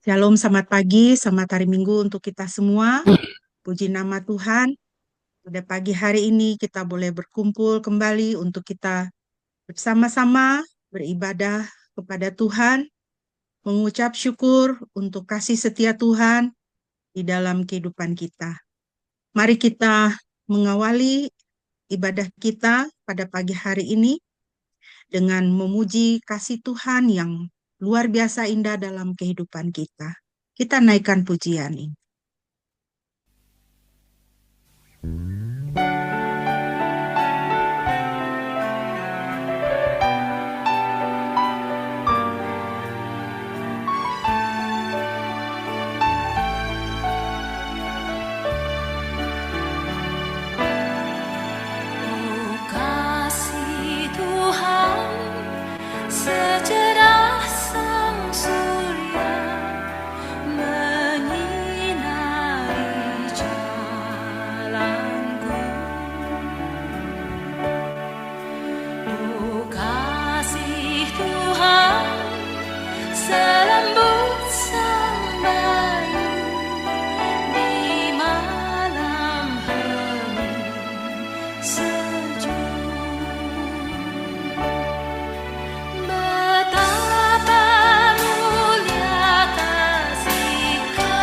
Shalom, selamat pagi, selamat hari Minggu untuk kita semua. Puji nama Tuhan, pada pagi hari ini kita boleh berkumpul kembali untuk kita bersama-sama beribadah kepada Tuhan, mengucap syukur untuk kasih setia Tuhan di dalam kehidupan kita. Mari kita mengawali ibadah kita pada pagi hari ini dengan memuji kasih Tuhan yang luar biasa indah dalam kehidupan kita. Kita naikkan pujian ini. Oh kasih Tuhan, secerah sang surya menyinari jalanku. Oh kasih Tuhan, selembut sang bayu di malam hening sejuk. Betapa mulia kasih-Mu,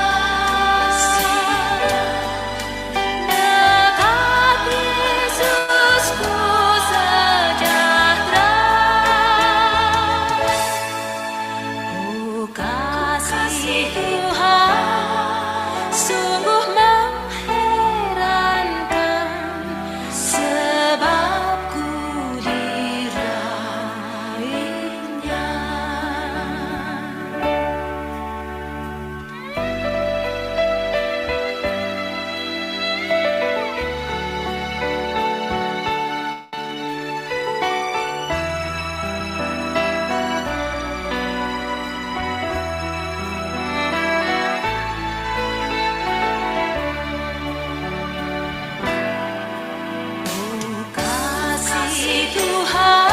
dekat Yesusku sejahtera. Oh kasih Tuhan, sungguh mengherankan, sebab ku diraihnya. Oh kasih Tuhan,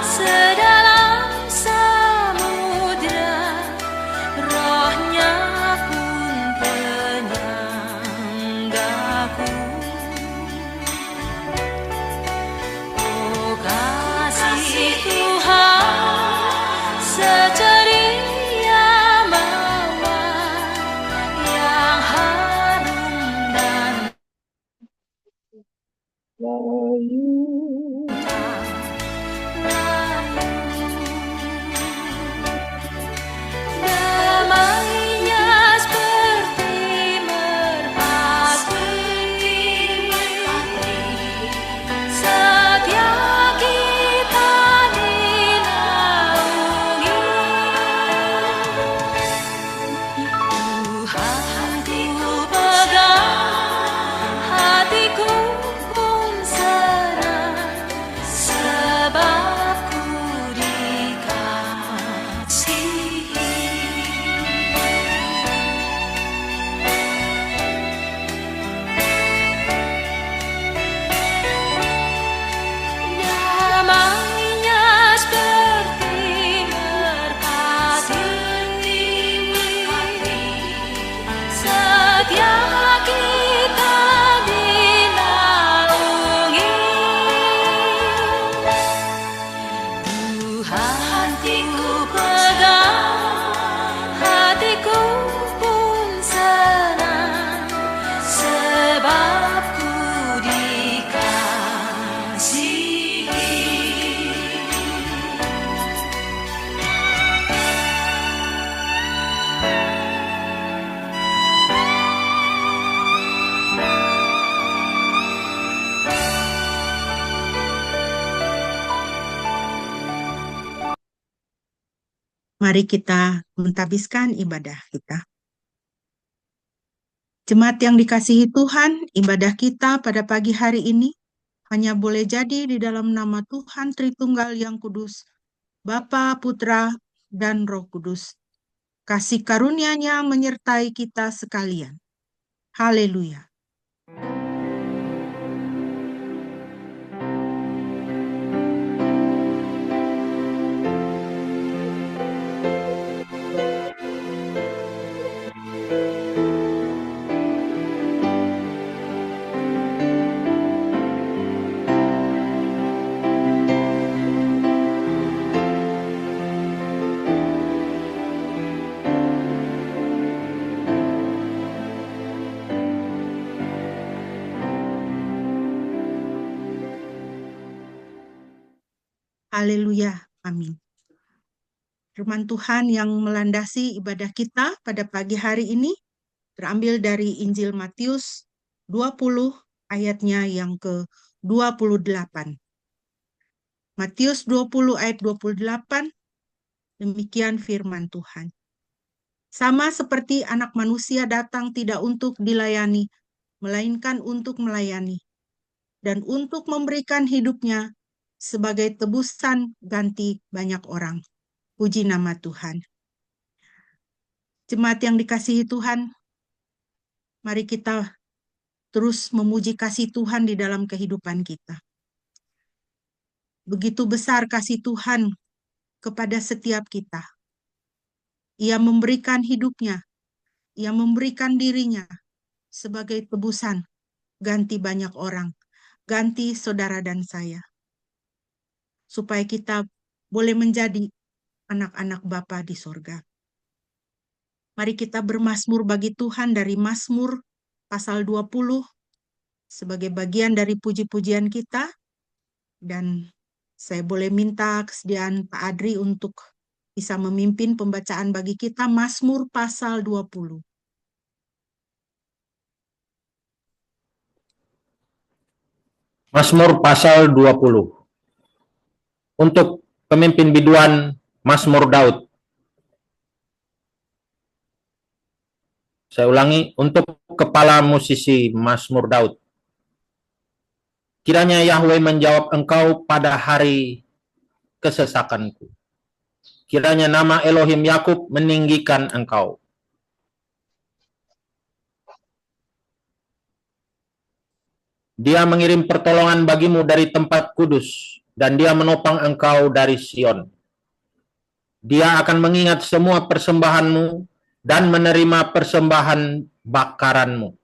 sedalam samudra, rohnya pun penyanggaku. Oh kasih Tuhan, seceria mawar yang harum dan damainya seperti merpati, setia kita dinaungi. Tuhan ku pegang, hatiku pun senang, sebab ku dikasihi. Damainya seperti merpati, setia kita dinaungi. Tuhan ku pegang, hatiku pun senang, sebab ku dikasihi. Mari kita menthabiskan ibadah kita. Jemaat yang dikasihi Tuhan, ibadah kita pada pagi hari ini hanya boleh jadi di dalam nama Tuhan Tritunggal yang Kudus, Bapa, Putra, dan Roh Kudus. Kasih karunia-Nya menyertai kita sekalian. Haleluya. Haleluya. Amin. Firman Tuhan yang melandasi ibadah kita pada pagi hari ini terambil dari Injil Matius 20 ayatnya yang ke-28. Matius 20 ayat 28, demikian firman Tuhan. Sama seperti Anak Manusia datang tidak untuk dilayani, melainkan untuk melayani, dan untuk memberikan hidupnya sebagai tebusan ganti banyak orang. Puji nama Tuhan. Jemaat yang dikasihi Tuhan, mari kita terus memuji kasih Tuhan di dalam kehidupan kita. Begitu besar kasih Tuhan kepada setiap kita. Ia memberikan hidupnya, ia memberikan dirinya sebagai tebusan ganti banyak orang, ganti saudara dan saya. Supaya kita boleh menjadi anak-anak Bapa di sorga. Mari kita bermazmur bagi Tuhan dari Mazmur pasal 20 sebagai bagian dari puji-pujian kita. Dan saya boleh minta kesediaan Pak Adri untuk bisa memimpin pembacaan bagi kita Mazmur pasal 20. Mazmur pasal 20. Untuk pemimpin biduan Mazmur Daud. Saya ulangi, untuk kepala musisi Mazmur Daud. Kiranya Yahweh menjawab engkau pada hari kesesakanku. Kiranya nama Elohim Yakub meninggikan engkau. Dia mengirim pertolongan bagimu dari tempat kudus, dan dia menopang engkau dari Sion. Dia akan mengingat semua persembahanmu dan menerima persembahan bakaranmu.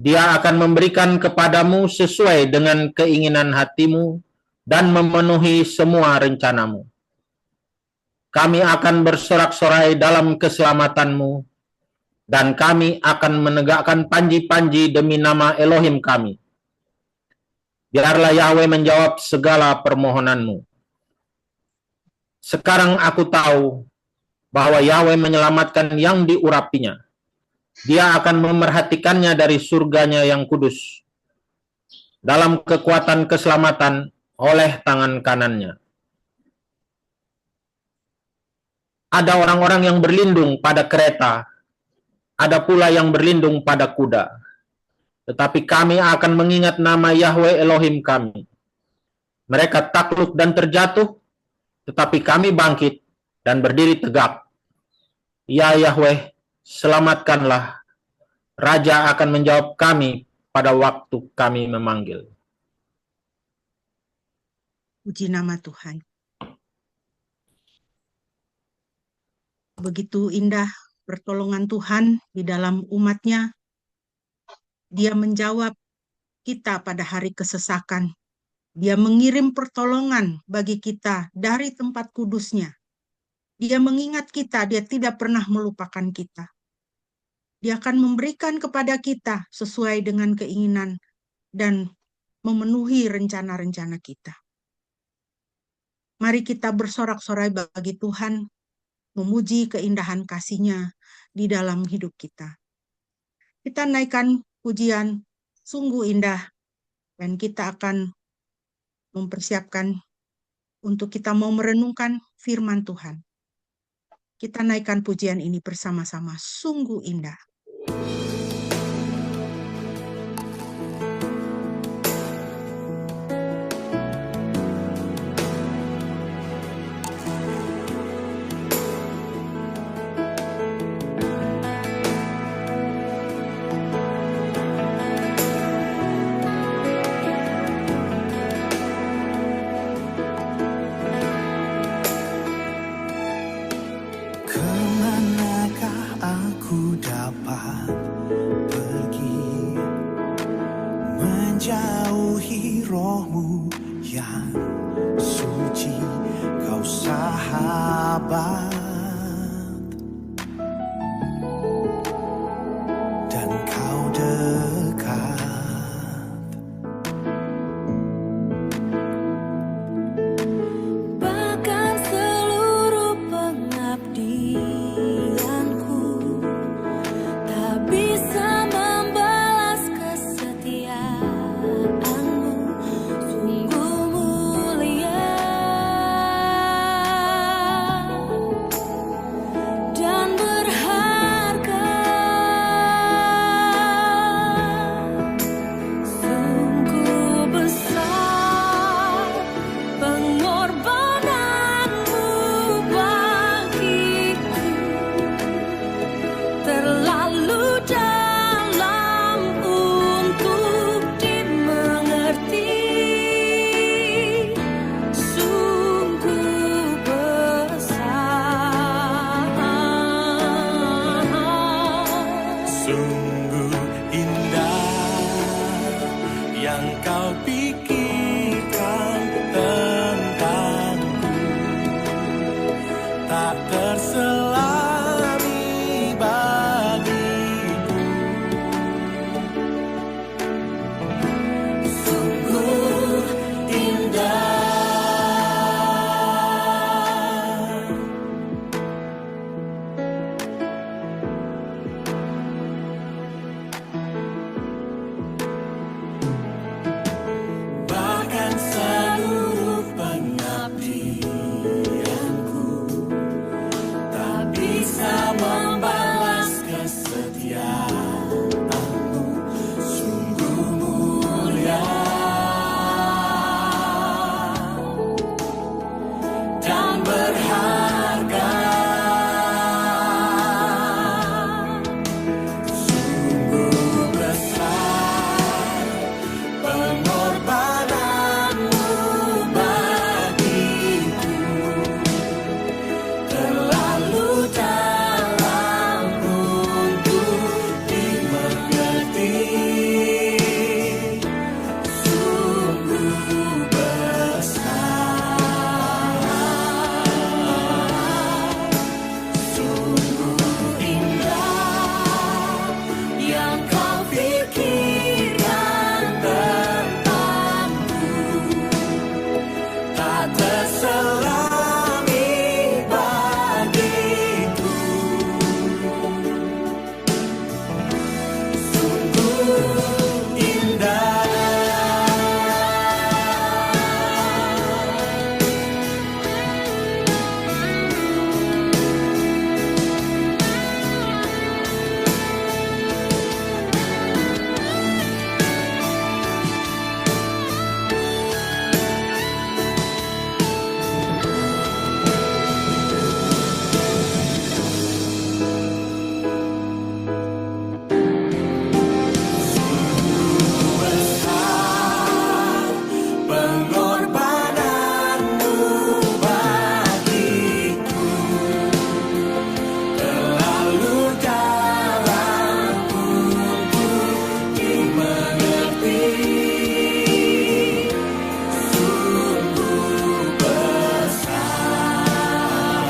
Dia akan memberikan kepadamu sesuai dengan keinginan hatimu dan memenuhi semua rencanamu. Kami akan bersorak-sorai dalam keselamatanmu, dan kami akan menegakkan panji-panji demi nama Elohim kami. Biarlah Yahweh menjawab segala permohonanmu. Sekarang aku tahu bahwa Yahweh menyelamatkan yang diurapinya. Dia akan memerhatikannya dari surganya yang kudus, dalam kekuatan keselamatan oleh tangan kanannya. Ada orang-orang yang berlindung pada kereta, ada pula yang berlindung pada kuda. Tetapi kami akan mengingat nama Yahweh Elohim kami. Mereka takluk dan terjatuh, tetapi kami bangkit dan berdiri tegak. Ya Yahweh, selamatkanlah. Raja akan menjawab kami pada waktu kami memanggil. Puji nama Tuhan. Begitu indah pertolongan Tuhan di dalam umatnya. Dia menjawab kita pada hari kesesakan. Dia mengirim pertolongan bagi kita dari tempat kudusnya. Dia mengingat kita, dia tidak pernah melupakan kita. Dia akan memberikan kepada kita sesuai dengan keinginan dan memenuhi rencana-rencana kita. Mari kita bersorak-sorai bagi Tuhan, memuji keindahan kasih-Nya di dalam hidup kita. Kita naikkan pujian sungguh indah, dan kita akan mempersiapkan untuk kita mau merenungkan firman Tuhan. Kita naikkan pujian ini bersama-sama, sungguh indah. Kemanakah aku dapat pergi, menjauhi rohmu yang suci, kau sahabat dan kau dekat. selami bagiku. Sungguh indah. Pengorbananmu bagiku terlalu dalam untuk dimengerti. Sungguh besar,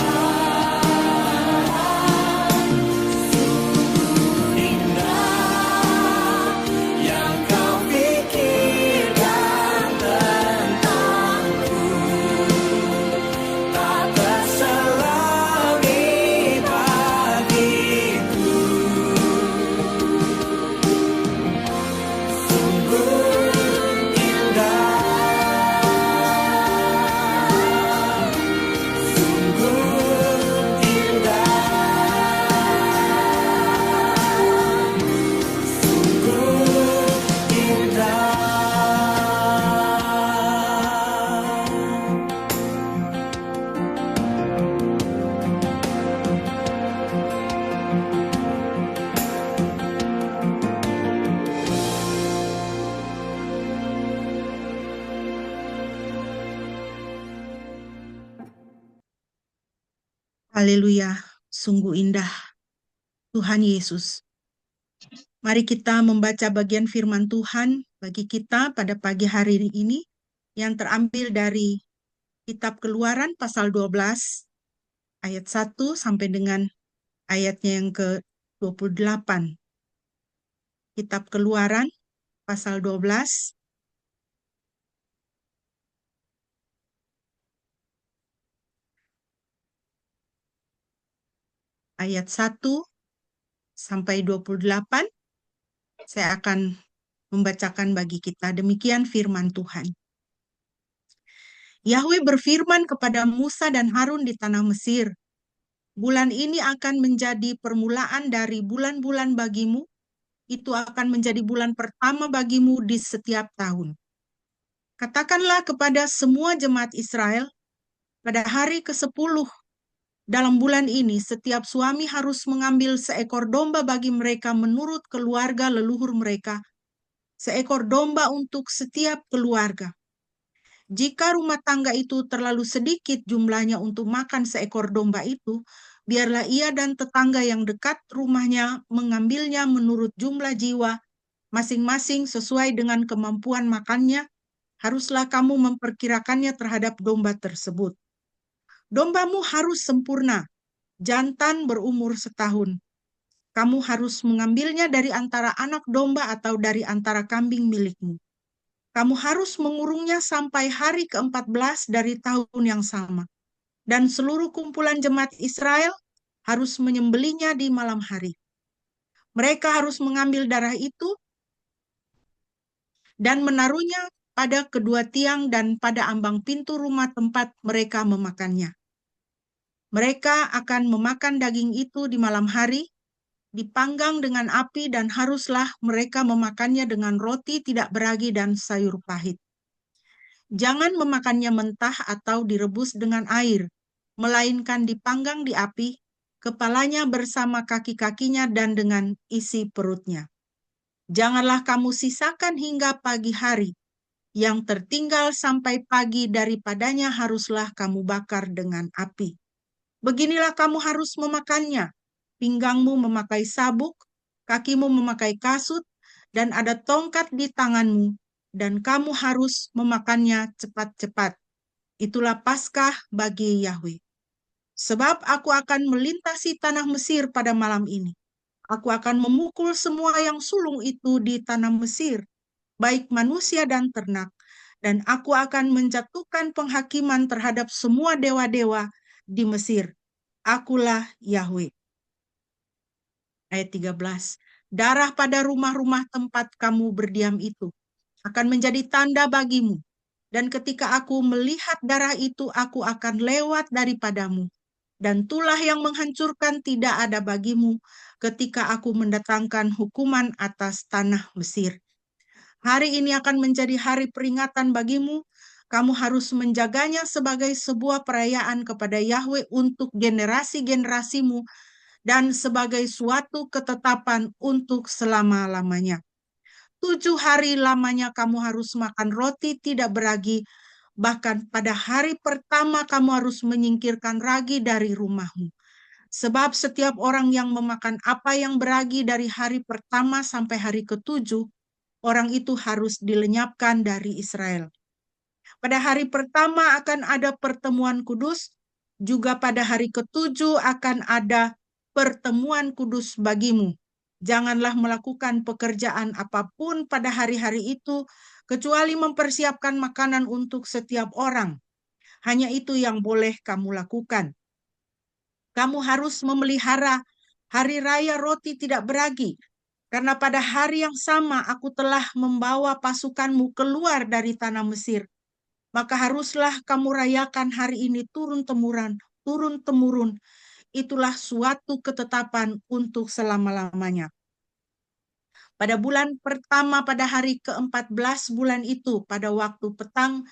sungguh indah yang kau pikirkan tentangku, tak terselami bagiku. Sungguh indah, sungguh indah, sungguh indah. Haleluya, sungguh indah Tuhan Yesus. Mari kita membaca bagian firman Tuhan bagi kita pada pagi hari ini yang terambil dari Kitab Keluaran pasal 12 ayat 1 sampai dengan ayatnya yang ke-28. Kitab Keluaran pasal 12 ayat 1 sampai 28. Saya akan membacakan bagi kita. Demikian firman Tuhan. Yahweh berfirman kepada Musa dan Harun di tanah Mesir, bulan ini akan menjadi permulaan dari bulan-bulan bagimu. Itu akan menjadi bulan pertama bagimu di setiap tahun. Katakanlah kepada semua jemaat Israel, pada hari ke-10 dalam bulan ini, setiap suami harus mengambil seekor domba bagi mereka menurut keluarga leluhur mereka, seekor domba untuk setiap keluarga. Jika rumah tangga itu terlalu sedikit jumlahnya untuk makan seekor domba itu, biarlah ia dan tetangga yang dekat rumahnya mengambilnya menurut jumlah jiwa, masing-masing sesuai dengan kemampuan makannya. Haruslah kamu memperkirakannya terhadap domba tersebut. Dombamu harus sempurna, jantan berumur setahun. Kamu harus mengambilnya dari antara anak domba atau dari antara kambing milikmu. Kamu harus mengurungnya sampai hari ke-14 dari tahun yang sama. Dan seluruh kumpulan jemaat Israel harus menyembelihnya di malam hari. Mereka harus mengambil darah itu dan menaruhnya pada kedua tiang dan pada ambang pintu rumah tempat mereka memakannya. Mereka akan memakan daging itu di malam hari, dipanggang dengan api, dan haruslah mereka memakannya dengan roti tidak beragi dan sayur pahit. Jangan memakannya mentah atau direbus dengan air, melainkan dipanggang di api, kepalanya bersama kaki-kakinya dan dengan isi perutnya. Janganlah kamu sisakan hingga pagi hari. Yang tertinggal sampai pagi daripadanya haruslah kamu bakar dengan api. Beginilah kamu harus memakannya. Pinggangmu memakai sabuk, kakimu memakai kasut, dan ada tongkat di tanganmu, dan kamu harus memakannya cepat-cepat. Itulah Paskah bagi Yahweh. Sebab aku akan melintasi tanah Mesir pada malam ini. Aku akan memukul semua yang sulung itu di tanah Mesir, baik manusia dan ternak, dan aku akan menjatuhkan penghakiman terhadap semua dewa-dewa di Mesir. Akulah Yahweh. Ayat 13. Darah pada rumah-rumah tempat kamu berdiam itu akan menjadi tanda bagimu. Dan ketika aku melihat darah itu, aku akan lewat daripadamu. Dan tulah yang menghancurkan tidak ada bagimu ketika aku mendatangkan hukuman atas tanah Mesir. Hari ini akan menjadi hari peringatan bagimu. Kamu harus menjaganya sebagai sebuah perayaan kepada Yahweh untuk generasi-generasimu dan sebagai suatu ketetapan untuk selama-lamanya. 7 hari lamanya kamu harus makan roti tidak beragi, bahkan pada hari pertama kamu harus menyingkirkan ragi dari rumahmu. Sebab setiap orang yang memakan apa yang beragi dari hari pertama sampai hari ke-7, orang itu harus dilenyapkan dari Israel. Pada hari pertama akan ada pertemuan kudus, juga pada hari ke-7 akan ada pertemuan kudus bagimu. Janganlah melakukan pekerjaan apapun pada hari-hari itu, kecuali mempersiapkan makanan untuk setiap orang. Hanya itu yang boleh kamu lakukan. Kamu harus memelihara hari raya roti tidak beragi, karena pada hari yang sama aku telah membawa pasukanmu keluar dari tanah Mesir. Maka haruslah kamu rayakan hari ini turun-temurun. Itulah suatu ketetapan untuk selama-lamanya. Pada bulan pertama, pada hari ke-14 bulan itu, pada waktu petang,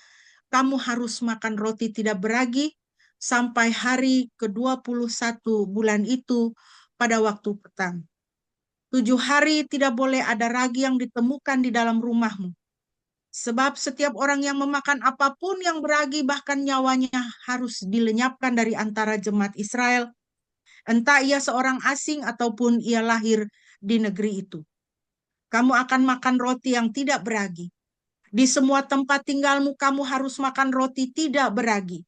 kamu harus makan roti tidak beragi sampai hari ke-21 bulan itu pada waktu petang. 7 hari tidak boleh ada ragi yang ditemukan di dalam rumahmu. Sebab setiap orang yang memakan apapun yang beragi, bahkan nyawanya harus dilenyapkan dari antara jemaat Israel, entah ia seorang asing ataupun ia lahir di negeri itu. Kamu akan makan roti yang tidak beragi. Di semua tempat tinggalmu kamu harus makan roti tidak beragi.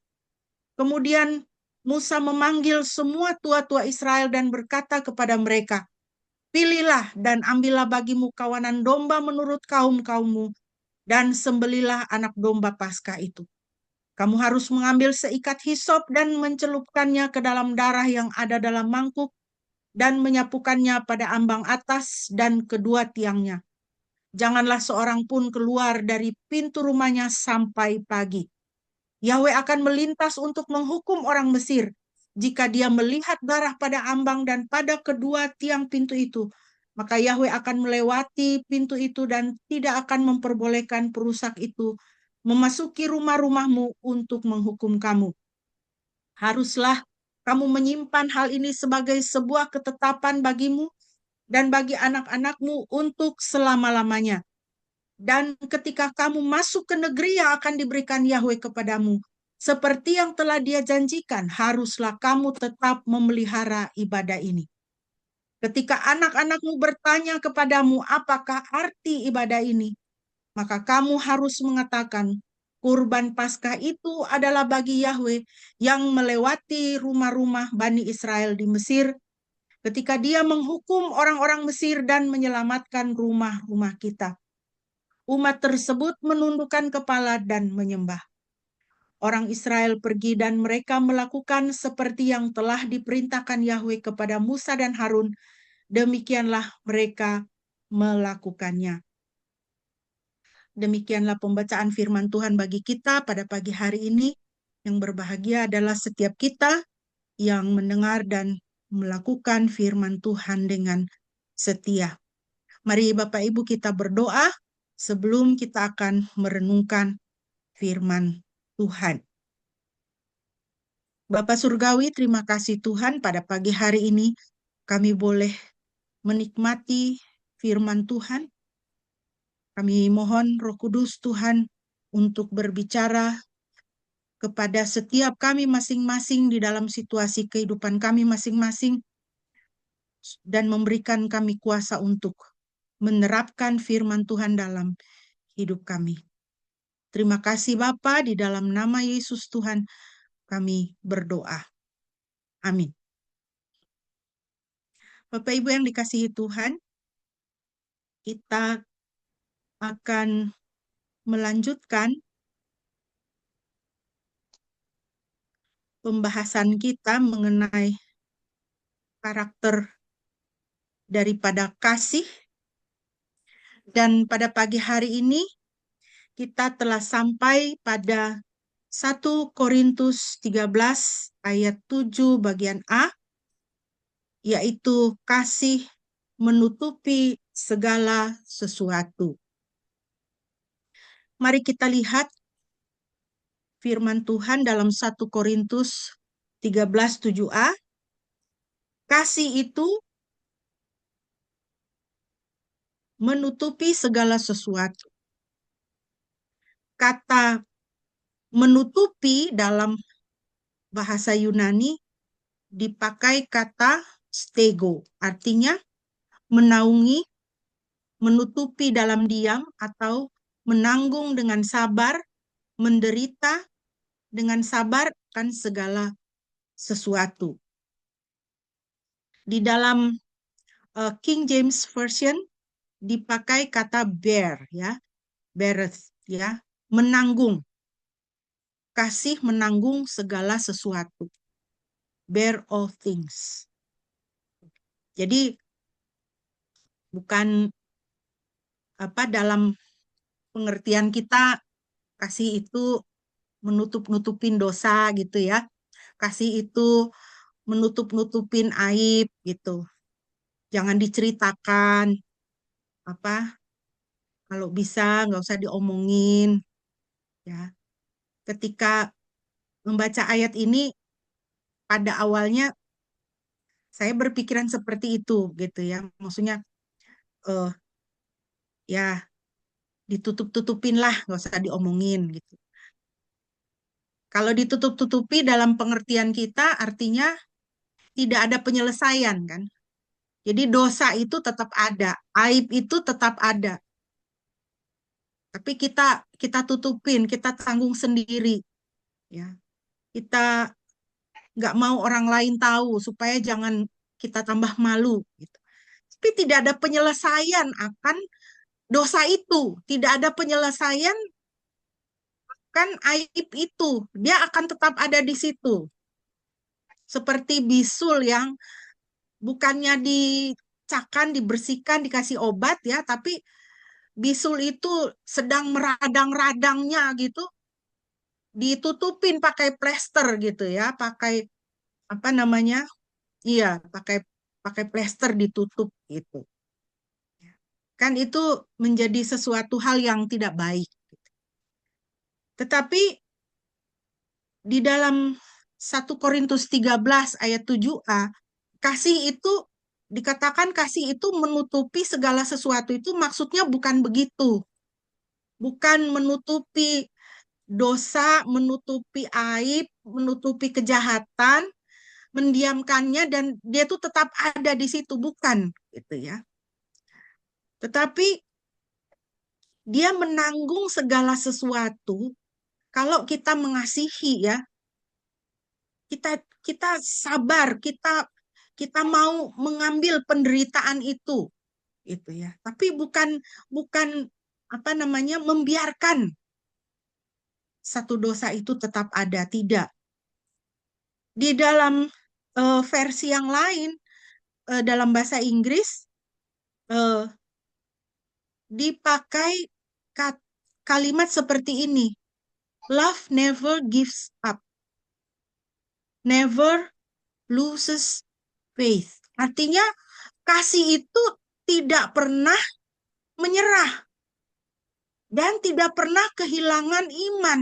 Kemudian Musa memanggil semua tua-tua Israel dan berkata kepada mereka, pilihlah dan ambillah bagimu kawanan domba menurut kaum-kaummu, dan sembelilah anak domba Paskah itu. Kamu harus mengambil seikat hisop dan mencelupkannya ke dalam darah yang ada dalam mangkuk dan menyapukannya pada ambang atas dan kedua tiangnya. Janganlah seorang pun keluar dari pintu rumahnya sampai pagi. Yahweh akan melintas untuk menghukum orang Mesir jika dia melihat darah pada ambang dan pada kedua tiang pintu itu. Maka Yahweh akan melewati pintu itu dan tidak akan memperbolehkan perusak itu memasuki rumah-rumahmu untuk menghukum kamu. Haruslah kamu menyimpan hal ini sebagai sebuah ketetapan bagimu dan bagi anak-anakmu untuk selama-lamanya. Dan ketika kamu masuk ke negeri yang akan diberikan Yahweh kepadamu, seperti yang telah Dia janjikan, haruslah kamu tetap memelihara ibadah ini. Ketika anak-anakmu bertanya kepadamu, apakah arti ibadah ini? Maka kamu harus mengatakan, kurban Paskah itu adalah bagi Yahweh yang melewati rumah-rumah Bani Israel di Mesir, ketika Dia menghukum orang-orang Mesir dan menyelamatkan rumah-rumah kita. Umat tersebut menundukkan kepala dan menyembah. Orang Israel pergi dan mereka melakukan seperti yang telah diperintahkan Yahweh kepada Musa dan Harun. Demikianlah mereka melakukannya. Demikianlah pembacaan firman Tuhan bagi kita pada pagi hari ini. Yang berbahagia adalah setiap kita yang mendengar dan melakukan firman Tuhan dengan setia. Mari Bapak Ibu kita berdoa sebelum kita akan merenungkan firman Tuhan. Bapak Surgawi, terima kasih Tuhan pada pagi hari ini kami boleh menikmati firman Tuhan. Kami mohon Roh Kudus Tuhan untuk berbicara kepada setiap kami masing-masing di dalam situasi kehidupan kami masing-masing dan memberikan kami kuasa untuk menerapkan firman Tuhan dalam hidup kami. Terima kasih Bapa, di dalam nama Yesus Tuhan kami berdoa. Amin. Bapak Ibu yang dikasihi Tuhan, kita akan melanjutkan pembahasan kita mengenai karakter daripada kasih. Dan pada pagi hari ini kita telah sampai pada 1 Korintus 13 ayat 7 bagian A, yaitu kasih menutupi segala sesuatu. Mari kita lihat firman Tuhan dalam 1 Korintus 13 7a. Kasih itu menutupi segala sesuatu. Kata menutupi dalam bahasa Yunani dipakai kata stego, artinya menaungi, menutupi dalam diam, atau menanggung dengan sabar, menderita dengan sabar akan segala sesuatu. Di dalam King James Version dipakai kata bear, ya, beareth, ya, menanggung. Kasih menanggung segala sesuatu. Bear all things. Jadi bukan dalam pengertian kita kasih itu menutup-nutupin dosa gitu ya. Kasih itu menutup-nutupin aib gitu. Jangan diceritakan, kalau bisa nggak usah diomongin, ya. Ketika membaca ayat ini, pada awalnya saya berpikiran seperti itu gitu ya. Maksudnya ya ditutup-tutupin lah, nggak usah diomongin gitu. Kalau ditutup-tutupi dalam pengertian kita artinya tidak ada penyelesaian kan. Jadi dosa itu tetap ada, aib itu tetap ada. Tapi kita tutupin, kita tanggung sendiri, ya. Kita nggak mau orang lain tahu supaya jangan kita tambah malu. Gitu. Tapi tidak ada penyelesaian akan dosa itu, tidak ada penyelesaian kan aib itu, dia akan tetap ada di situ. Seperti bisul yang bukannya dicakan, dibersihkan, dikasih obat ya, tapi bisul itu sedang meradang-radangnya gitu, ditutupin pakai plester gitu ya, pakai iya, pakai plester ditutup gitu. Kan itu menjadi sesuatu hal yang tidak baik. Tetapi di dalam 1 Korintus 13 ayat 7a, kasih itu dikatakan kasih itu menutupi segala sesuatu, itu maksudnya bukan begitu. Bukan menutupi dosa, menutupi aib, menutupi kejahatan, mendiamkannya dan dia tuh tetap ada di situ, bukan gitu ya. Tetapi dia menanggung segala sesuatu kalau kita mengasihi ya. Kita sabar, kita mau mengambil penderitaan itu ya. Tapi bukan membiarkan satu dosa itu tetap ada, tidak. Di dalam versi yang lain dalam bahasa Inggris dipakai kalimat seperti ini. Love never gives up. Never loses faith. Artinya kasih itu tidak pernah menyerah dan tidak pernah kehilangan iman.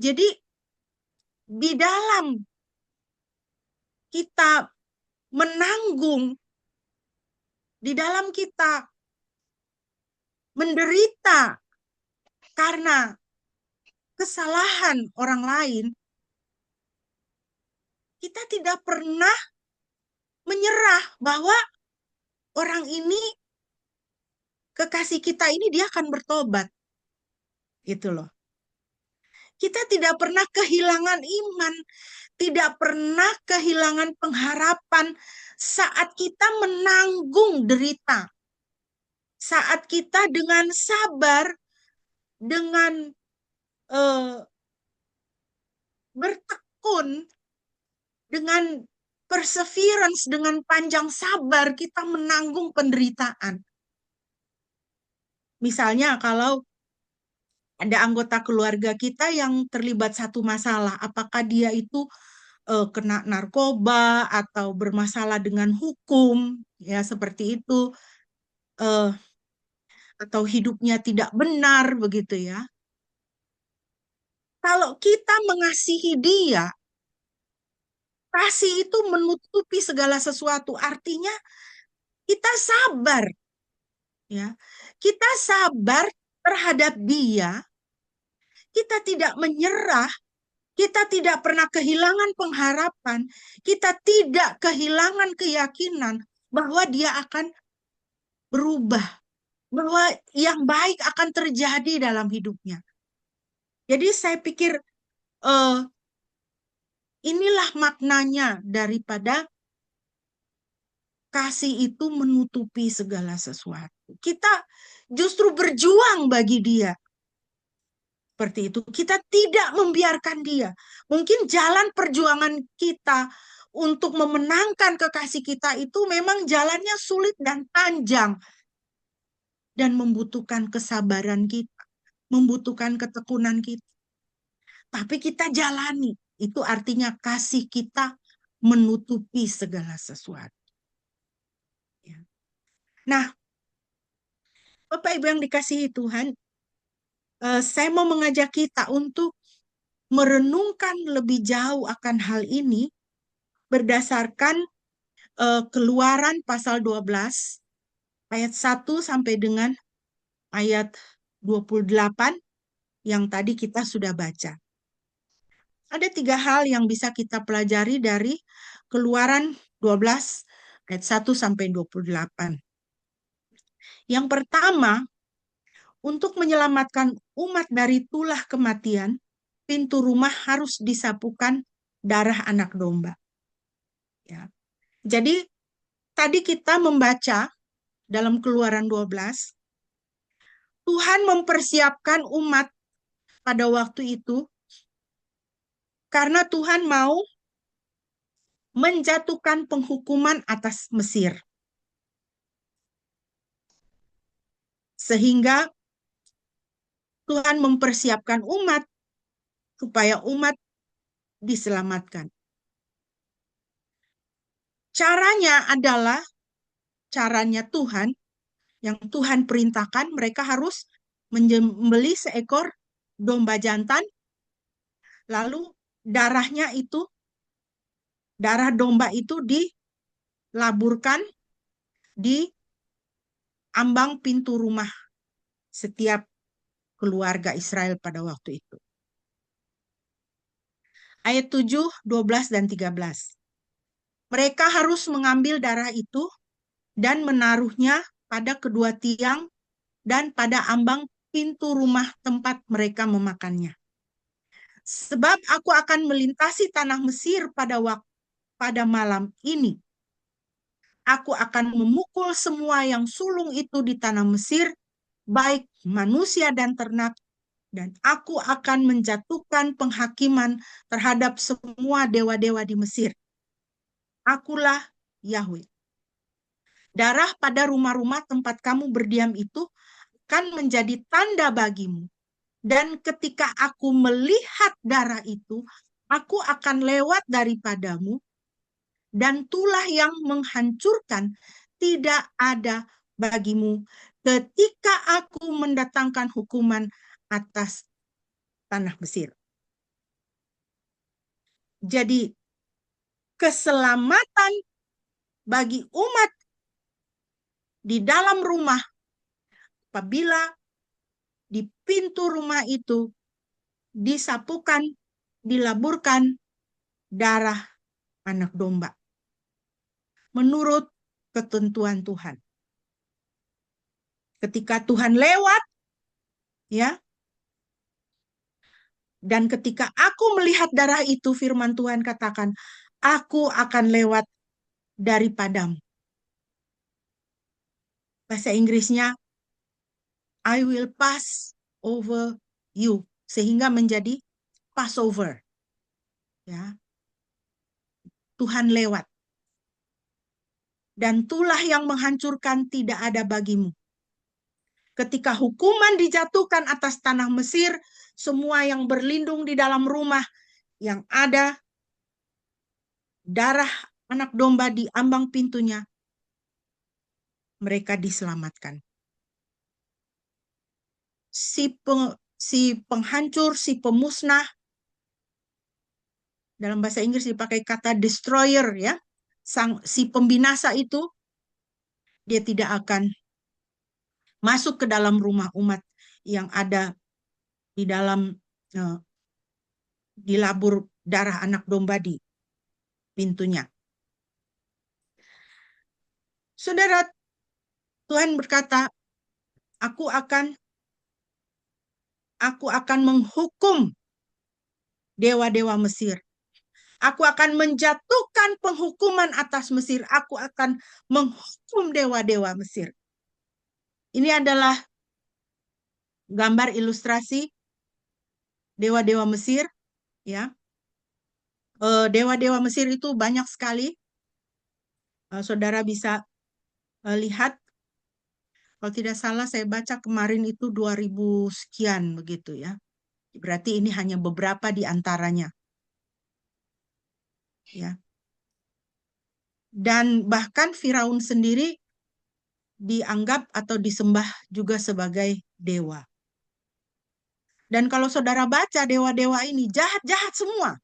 Jadi di dalam kita menanggung, di dalam kita menderita karena kesalahan orang lain, kita tidak pernah menyerah bahwa orang ini, kekasih kita ini dia akan bertobat. Gitu loh. Kita tidak pernah kehilangan iman, tidak pernah kehilangan pengharapan saat kita menanggung derita. Saat kita dengan sabar, dengan bertekun dengan perseverance, dengan panjang sabar kita menanggung penderitaan. Misalnya kalau ada anggota keluarga kita yang terlibat satu masalah, apakah dia itu kena narkoba atau bermasalah dengan hukum, ya seperti itu, eh, atau hidupnya tidak benar begitu ya. Kalau kita mengasihi dia, kasih itu menutupi segala sesuatu. Artinya kita sabar, ya. Kita sabar terhadap dia. Kita tidak menyerah. Kita tidak pernah kehilangan pengharapan. Kita tidak kehilangan keyakinan bahwa dia akan berubah. Bahwa yang baik akan terjadi dalam hidupnya. Jadi saya pikir inilah maknanya daripada kasih itu menutupi segala sesuatu. Kita justru berjuang bagi dia. Seperti itu. Kita tidak membiarkan dia. Mungkin jalan perjuangan kita untuk memenangkan kekasih kita itu memang jalannya sulit dan panjang. Dan membutuhkan kesabaran kita. Membutuhkan ketekunan kita. Tapi kita jalani. Itu artinya kasih kita menutupi segala sesuatu. Ya. Nah, Bapak Ibu yang dikasihi Tuhan, saya mau mengajak kita untuk merenungkan lebih jauh akan hal ini berdasarkan Keluaran pasal 12 ayat 1 sampai dengan ayat 28 yang tadi kita sudah baca. Ada 3 hal yang bisa kita pelajari dari Keluaran 12 ayat 1 sampai 28. Yang pertama, untuk menyelamatkan umat dari tulah kematian, pintu rumah harus disapukan darah anak domba. Ya. Jadi tadi kita membaca dalam Keluaran 12, Tuhan mempersiapkan umat pada waktu itu karena Tuhan mau menjatuhkan penghukuman atas Mesir. Sehingga Tuhan mempersiapkan umat supaya umat diselamatkan. Caranya adalah caranya Tuhan, yang Tuhan perintahkan mereka harus membeli seekor domba jantan, lalu darah domba itu dilaburkan di ambang pintu rumah setiap keluarga Israel pada waktu itu. Ayat 7, 12, dan 13. Mereka harus mengambil darah itu dan menaruhnya pada kedua tiang dan pada ambang pintu rumah tempat mereka memakannya. Sebab aku akan melintasi tanah Mesir pada malam ini. Aku akan memukul semua yang sulung itu di tanah Mesir, baik manusia dan ternak, dan aku akan menjatuhkan penghakiman terhadap semua dewa-dewa di Mesir. Akulah Yahweh. Darah pada rumah-rumah tempat kamu berdiam itu akan menjadi tanda bagimu. Dan ketika aku melihat darah itu, aku akan lewat daripadamu, dan tulah yang menghancurkan tidak ada bagimu ketika aku mendatangkan hukuman atas tanah Mesir. Jadi, keselamatan bagi umat di dalam rumah apabila di pintu rumah itu disapukan, dilaburkan darah anak domba. Menurut ketentuan Tuhan. Ketika Tuhan lewat, ya, dan ketika aku melihat darah itu, firman Tuhan katakan, aku akan lewat daripadamu. Bahasa Inggrisnya, I will pass over you. Sehingga menjadi Passover. Ya, Tuhan lewat. Dan tulah yang menghancurkan tidak ada bagimu. Ketika hukuman dijatuhkan atas tanah Mesir, semua yang berlindung di dalam rumah yang ada darah anak domba di ambang pintunya, mereka diselamatkan. Si penghancur, si pemusnah, dalam bahasa Inggris dipakai kata destroyer, ya. Si pembinasa itu, dia tidak akan masuk ke dalam rumah umat yang ada di dalam dilabur darah anak domba di pintunya. Saudara, Tuhan berkata, aku akan menghukum dewa-dewa Mesir. Aku akan menjatuhkan penghukuman atas Mesir. Aku akan menghukum dewa-dewa Mesir. Ini adalah gambar ilustrasi dewa-dewa Mesir, ya. Dewa-dewa Mesir itu banyak sekali. Saudara bisa lihat, kalau tidak salah saya baca kemarin itu 2000 sekian begitu, ya. Berarti ini hanya beberapa di antaranya. Ya. Dan bahkan Firaun sendiri dianggap atau disembah juga sebagai dewa. Dan kalau saudara baca dewa-dewa ini jahat-jahat semua.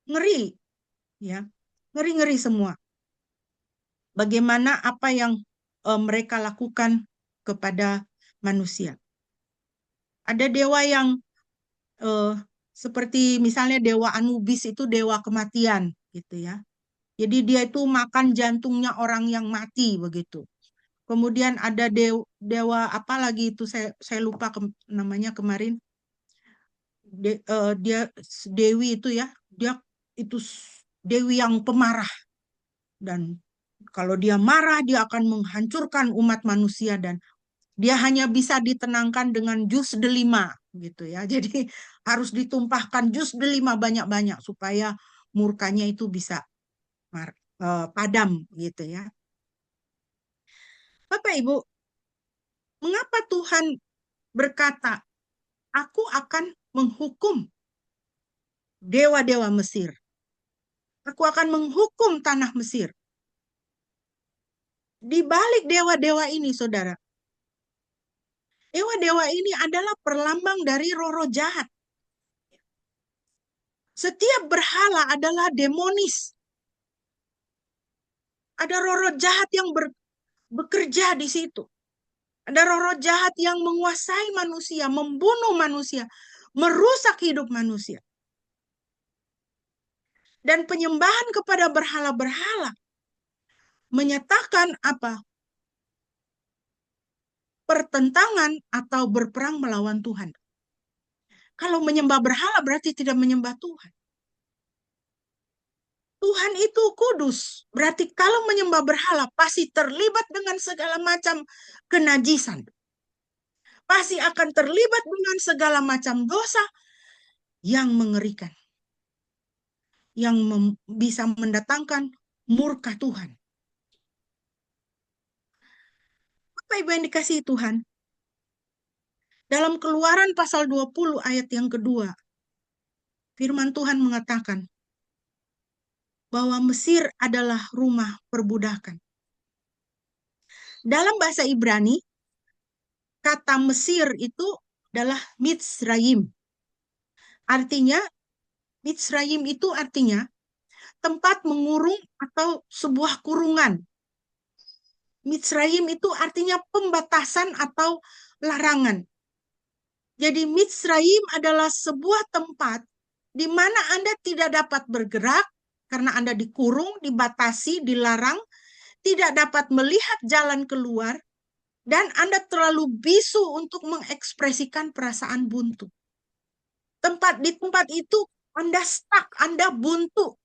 Ngeri, ya. Ngeri-ngeri semua. Bagaimana apa yang mereka lakukan kepada manusia. Ada dewa yang seperti misalnya dewa Anubis itu dewa kematian, gitu ya. Jadi dia itu makan jantungnya orang yang mati begitu. Kemudian ada dewa apa lagi itu saya lupa namanya kemarin. Dia dewi itu, ya. Dia itu dewi yang pemarah, dan kalau dia marah dia akan menghancurkan umat manusia, dan dia hanya bisa ditenangkan dengan jus delima gitu, ya. Jadi harus ditumpahkan jus delima banyak-banyak supaya murkanya itu bisa padam gitu, ya. Bapak Ibu, mengapa Tuhan berkata, aku akan menghukum dewa-dewa Mesir. Aku akan menghukum tanah Mesir. Di balik dewa-dewa ini, saudara, dewa-dewa ini adalah perlambang dari roh-roh jahat. Setiap berhala adalah demonis. Ada roh-roh jahat yang bekerja di situ. Ada roh-roh jahat yang menguasai manusia, membunuh manusia, merusak hidup manusia. Dan penyembahan kepada berhala-berhala menyatakan apa? Pertentangan atau berperang melawan Tuhan. Kalau menyembah berhala berarti tidak menyembah Tuhan. Tuhan itu kudus. Berarti kalau menyembah berhala pasti terlibat dengan segala macam kenajisan. Pasti akan terlibat dengan segala macam dosa yang mengerikan. Yang bisa mendatangkan murka Tuhan. Apa Ibu yang dikasihi Tuhan? Dalam Keluaran pasal 20 ayat yang kedua, firman Tuhan mengatakan bahwa Mesir adalah rumah perbudakan. Dalam bahasa Ibrani, kata Mesir itu adalah Mitzrayim. Artinya, Mitzrayim itu artinya tempat mengurung atau sebuah kurungan. Mitzrayim itu artinya pembatasan atau larangan. Jadi Mitzrayim adalah sebuah tempat di mana Anda tidak dapat bergerak karena Anda dikurung, dibatasi, dilarang, tidak dapat melihat jalan keluar, dan Anda terlalu bisu untuk mengekspresikan perasaan buntu. Di tempat itu Anda stuck, Anda buntu.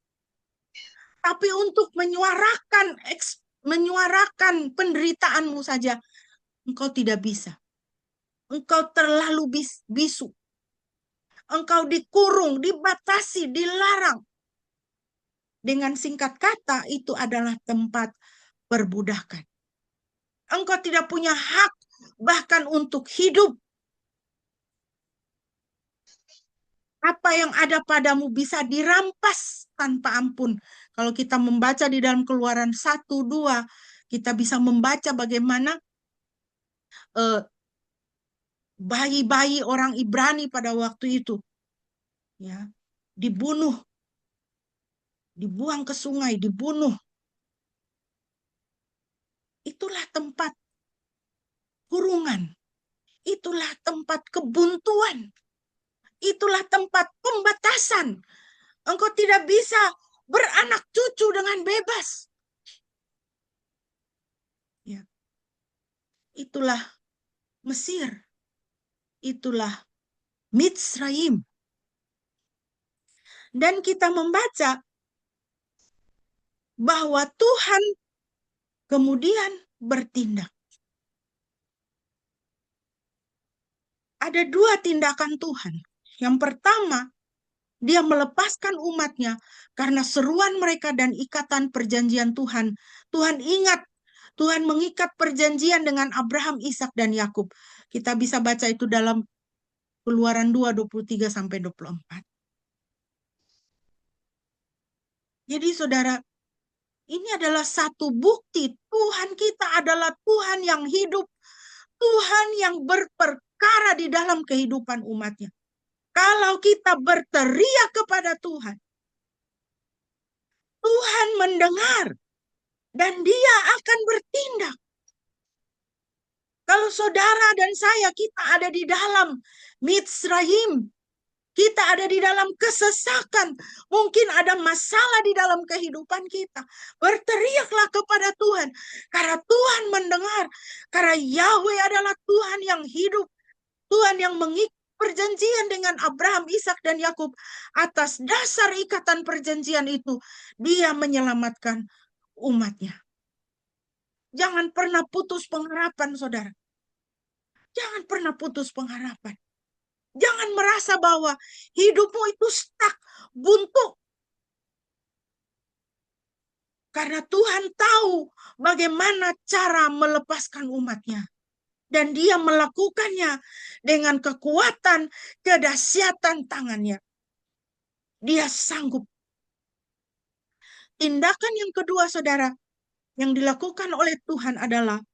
Tapi untuk menyuarakan penderitaanmu saja, engkau tidak bisa. Engkau terlalu bisu. engkau dikurung, dibatasi, dilarang. Dengan singkat kata, itu adalah tempat perbudakan. Engkau tidak punya hak bahkan untuk hidup. Apa yang ada padamu bisa dirampas tanpa ampun. Kalau kita membaca di dalam Keluaran 1-2, kita bisa membaca bagaimana bayi-bayi orang Ibrani pada waktu itu ya dibunuh, dibuang ke sungai, dibunuh. Itulah tempat kurungan. Itulah tempat kebuntuan. Itulah tempat pembatasan. Engkau tidak bisa beranak cucu dengan bebas. Ya. Itulah Mesir. Itulah Mitsraim. Dan kita membaca bahwa Tuhan kemudian bertindak. Ada dua tindakan Tuhan. Yang pertama, dia melepaskan umatnya karena seruan mereka dan ikatan perjanjian Tuhan. Tuhan ingat, Tuhan mengikat perjanjian dengan Abraham, Ishak dan Yakub. Kita bisa baca itu dalam Keluaran 2:23-24. Jadi saudara, ini adalah satu bukti Tuhan kita adalah Tuhan yang hidup, Tuhan yang berperkara di dalam kehidupan umatnya. Kalau kita berteriak kepada Tuhan, Tuhan mendengar dan Dia akan bertindak. Kalau saudara dan saya, kita ada di dalam Mitsraim, kita ada di dalam kesesakan, mungkin ada masalah di dalam kehidupan kita, berteriaklah kepada Tuhan, karena Tuhan mendengar, karena Yahweh adalah Tuhan yang hidup, Tuhan yang mengikat perjanjian dengan Abraham, Ishak dan Yakub. Atas dasar ikatan perjanjian itu, Dia menyelamatkan umatnya. Jangan pernah putus pengharapan, saudara. Jangan pernah putus pengharapan. Jangan merasa bahwa hidupmu itu stuck, buntu. Karena Tuhan tahu bagaimana cara melepaskan umatnya. Dan Dia melakukannya dengan kekuatan, kedahsyatan tangannya. Dia sanggup. Tindakan yang kedua, saudara, yang dilakukan oleh Tuhan adalah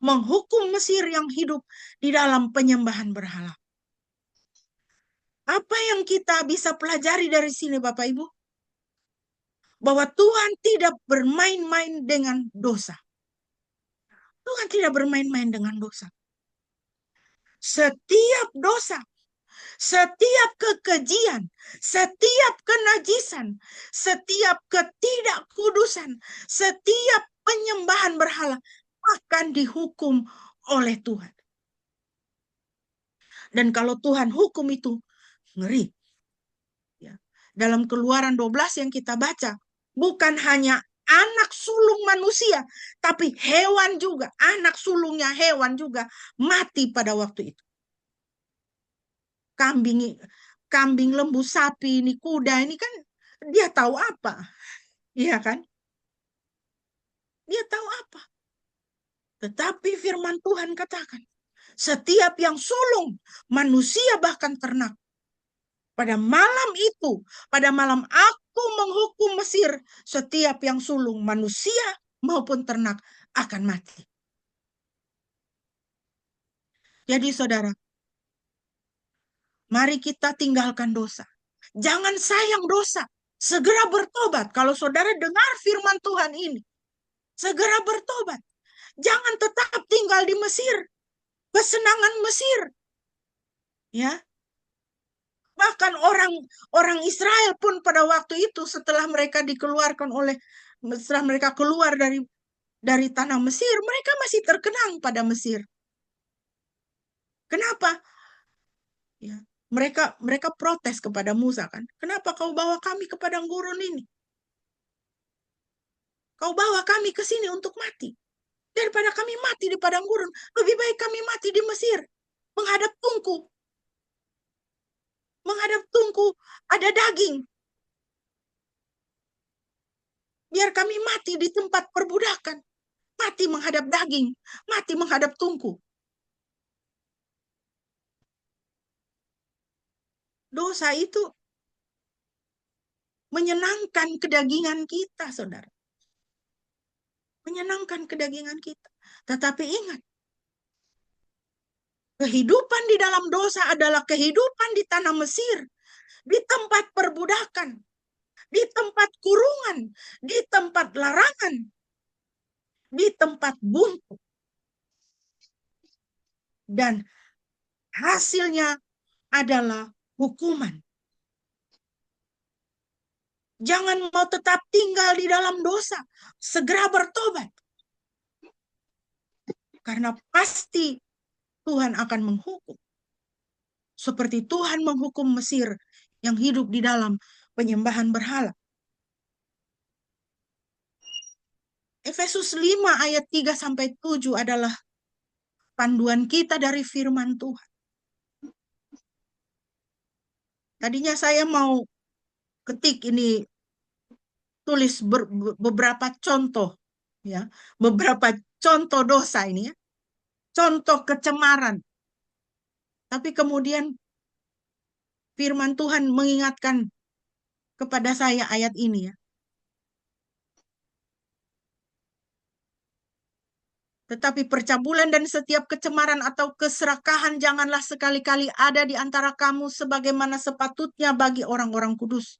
menghukum Mesir yang hidup di dalam penyembahan berhala. Apa yang kita bisa pelajari dari sini, Bapak Ibu? Bahwa Tuhan tidak bermain-main dengan dosa. Tuhan tidak bermain-main dengan dosa. Setiap dosa, setiap kekejian, setiap kenajisan, setiap ketidakkudusan, setiap penyembahan berhala akan dihukum oleh Tuhan. Dan kalau Tuhan hukum itu, ngeri. Ya. Dalam Keluaran 12 yang kita baca, bukan hanya anak sulung manusia, tapi hewan juga, anak sulungnya hewan juga mati pada waktu itu. Kambing, lembu, sapi, ini kuda, ini kan dia tahu apa. Iya kan? Dia tahu apa. Tetapi firman Tuhan katakan, setiap yang sulung, manusia bahkan ternak, pada malam itu, pada malam aku menghukum Mesir, setiap yang sulung, manusia maupun ternak akan mati. Jadi saudara, mari kita tinggalkan dosa. Jangan sayang dosa. Segera bertobat. Kalau saudara dengar firman Tuhan ini, segera bertobat. Jangan tetap tinggal di Mesir. Kesenangan Mesir. Ya. Bahkan orang Israel pun pada waktu itu setelah mereka dikeluarkan setelah mereka keluar dari tanah Mesir, mereka masih terkenang pada Mesir. Kenapa? Ya, mereka protes kepada Musa kan. Kenapa kau bawa kami ke padang gurun ini? Kau bawa kami ke sini untuk mati. Daripada kami mati di padang gurun, lebih baik kami mati di Mesir, menghadap tungku. menghadap tungku ada daging. Biar kami mati di tempat perbudakan. Mati menghadap daging, mati menghadap tungku. Dosa itu menyenangkan kedagingan kita, saudara. Menyenangkan kedagingan kita. Tetapi ingat, kehidupan di dalam dosa adalah kehidupan di tanah Mesir, di tempat perbudakan, di tempat kurungan, di tempat larangan, di tempat buntu. Dan hasilnya adalah hukuman. Jangan mau tetap tinggal di dalam dosa. Segera bertobat. Karena pasti Tuhan akan menghukum. Seperti Tuhan menghukum Mesir yang hidup di dalam penyembahan berhala. Efesus 5 ayat 3-7 adalah panduan kita dari firman Tuhan. Tadinya saya mau ketik ini, tulis beberapa contoh, ya, beberapa contoh dosa ini, ya, contoh kecemaran. Tapi kemudian firman Tuhan mengingatkan kepada saya ayat ini, ya. Tetapi percabulan dan setiap kecemaran atau keserakahan janganlah sekali-kali ada di antara kamu sebagaimana sepatutnya bagi orang-orang kudus.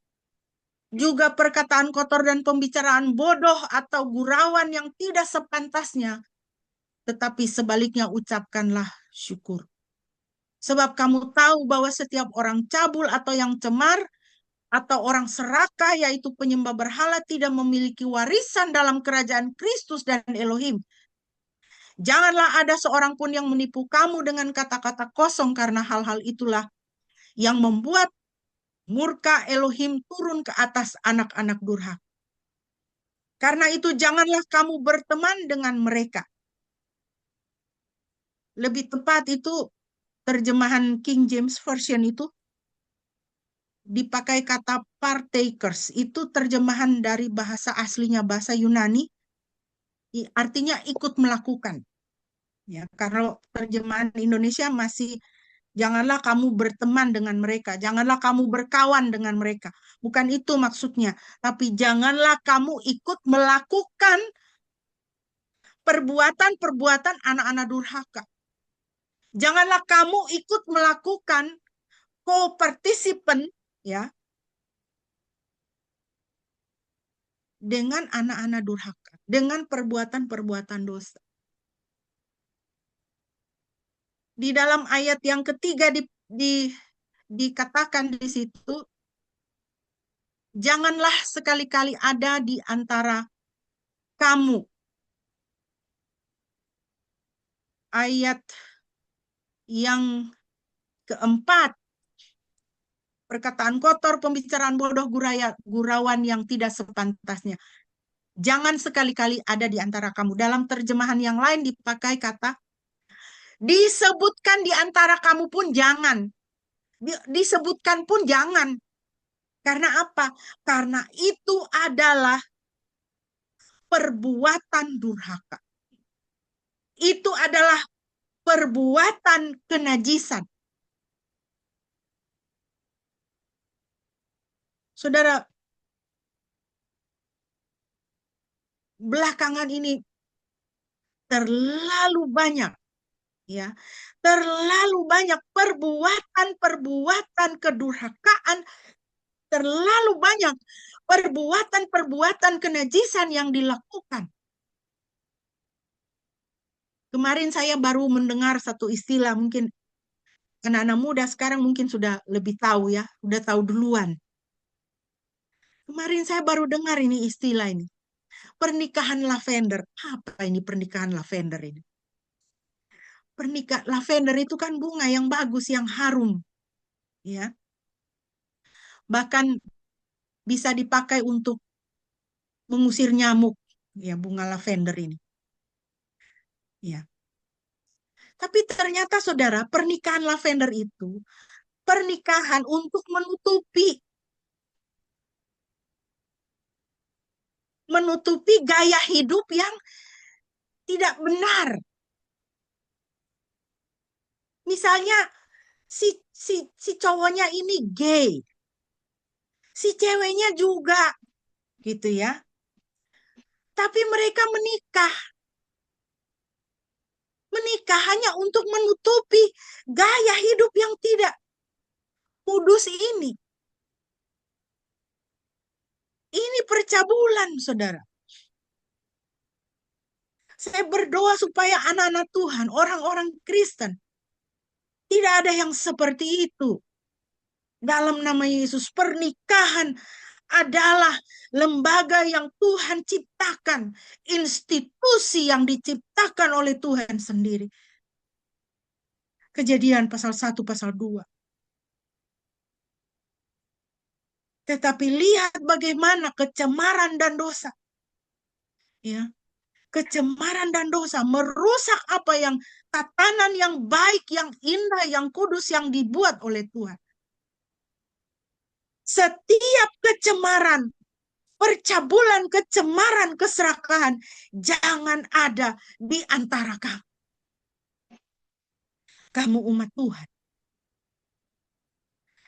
Juga perkataan kotor dan pembicaraan bodoh atau gurauan yang tidak sepantasnya, tetapi sebaliknya ucapkanlah syukur. Sebab kamu tahu bahwa setiap orang cabul atau yang cemar atau orang serakah, yaitu penyembah berhala, tidak memiliki warisan dalam kerajaan Kristus dan Elohim. Janganlah ada seorang pun yang menipu kamu dengan kata-kata kosong, karena hal-hal itulah yang membuat murka Elohim turun ke atas anak-anak durhaka. Karena itu janganlah kamu berteman dengan mereka. Lebih tepat itu terjemahan King James Version itu dipakai kata partakers. Itu terjemahan dari bahasa aslinya, bahasa Yunani. Artinya ikut melakukan. Ya, kalau terjemahan Indonesia masih janganlah kamu berteman dengan mereka, janganlah kamu berkawan dengan mereka. Bukan itu maksudnya, tapi janganlah kamu ikut melakukan perbuatan-perbuatan anak-anak durhaka. Janganlah kamu ikut melakukan co-participant, ya, dengan anak-anak durhaka, dengan perbuatan-perbuatan dosa. Di dalam ayat yang ketiga dikatakan di situ, janganlah sekali-kali ada di antara kamu. Ayat yang keempat, perkataan kotor, pembicaraan bodoh, gurauan yang tidak sepantasnya. Jangan sekali-kali ada di antara kamu. Dalam terjemahan yang lain dipakai kata, disebutkan di antara kamu pun jangan. Disebutkan pun jangan. Karena apa? Karena itu adalah perbuatan durhaka. Itu adalah perbuatan kenajisan. Saudara, belakangan ini terlalu banyak, ya, terlalu banyak perbuatan-perbuatan kedurhakaan, terlalu banyak perbuatan-perbuatan kenajisan yang dilakukan. Kemarin saya baru mendengar satu istilah, mungkin anak-anak muda sekarang mungkin sudah lebih tahu, ya, sudah tahu duluan. Kemarin saya baru dengar ini istilah ini. Pernikahan lavender. Apa ini pernikahan lavender ini? Pernikahan lavender itu kan bunga yang bagus, yang harum, ya. Bahkan bisa dipakai untuk mengusir nyamuk, ya, bunga lavender ini. Ya. Tapi ternyata saudara, pernikahan lavender itu pernikahan untuk menutupi gaya hidup yang tidak benar. Misalnya si cowoknya ini gay, si ceweknya juga gitu ya. Tapi mereka menikah hanya untuk menutupi gaya hidup yang tidak kudus ini. Ini percabulan, saudara. Saya berdoa supaya anak-anak Tuhan, orang-orang Kristen, tidak ada yang seperti itu. Dalam nama Yesus, pernikahan adalah lembaga yang Tuhan ciptakan, institusi yang diciptakan oleh Tuhan sendiri. Kejadian pasal 1, pasal 2. Tetapi lihat bagaimana kecemaran dan dosa. Ya. Kecemaran dan dosa merusak apa yang tatanan yang baik, yang indah, yang kudus yang dibuat oleh Tuhan. Setiap kecemaran, percabulan, kecemaran, keserakahan jangan ada di antara kamu. Kamu umat Tuhan.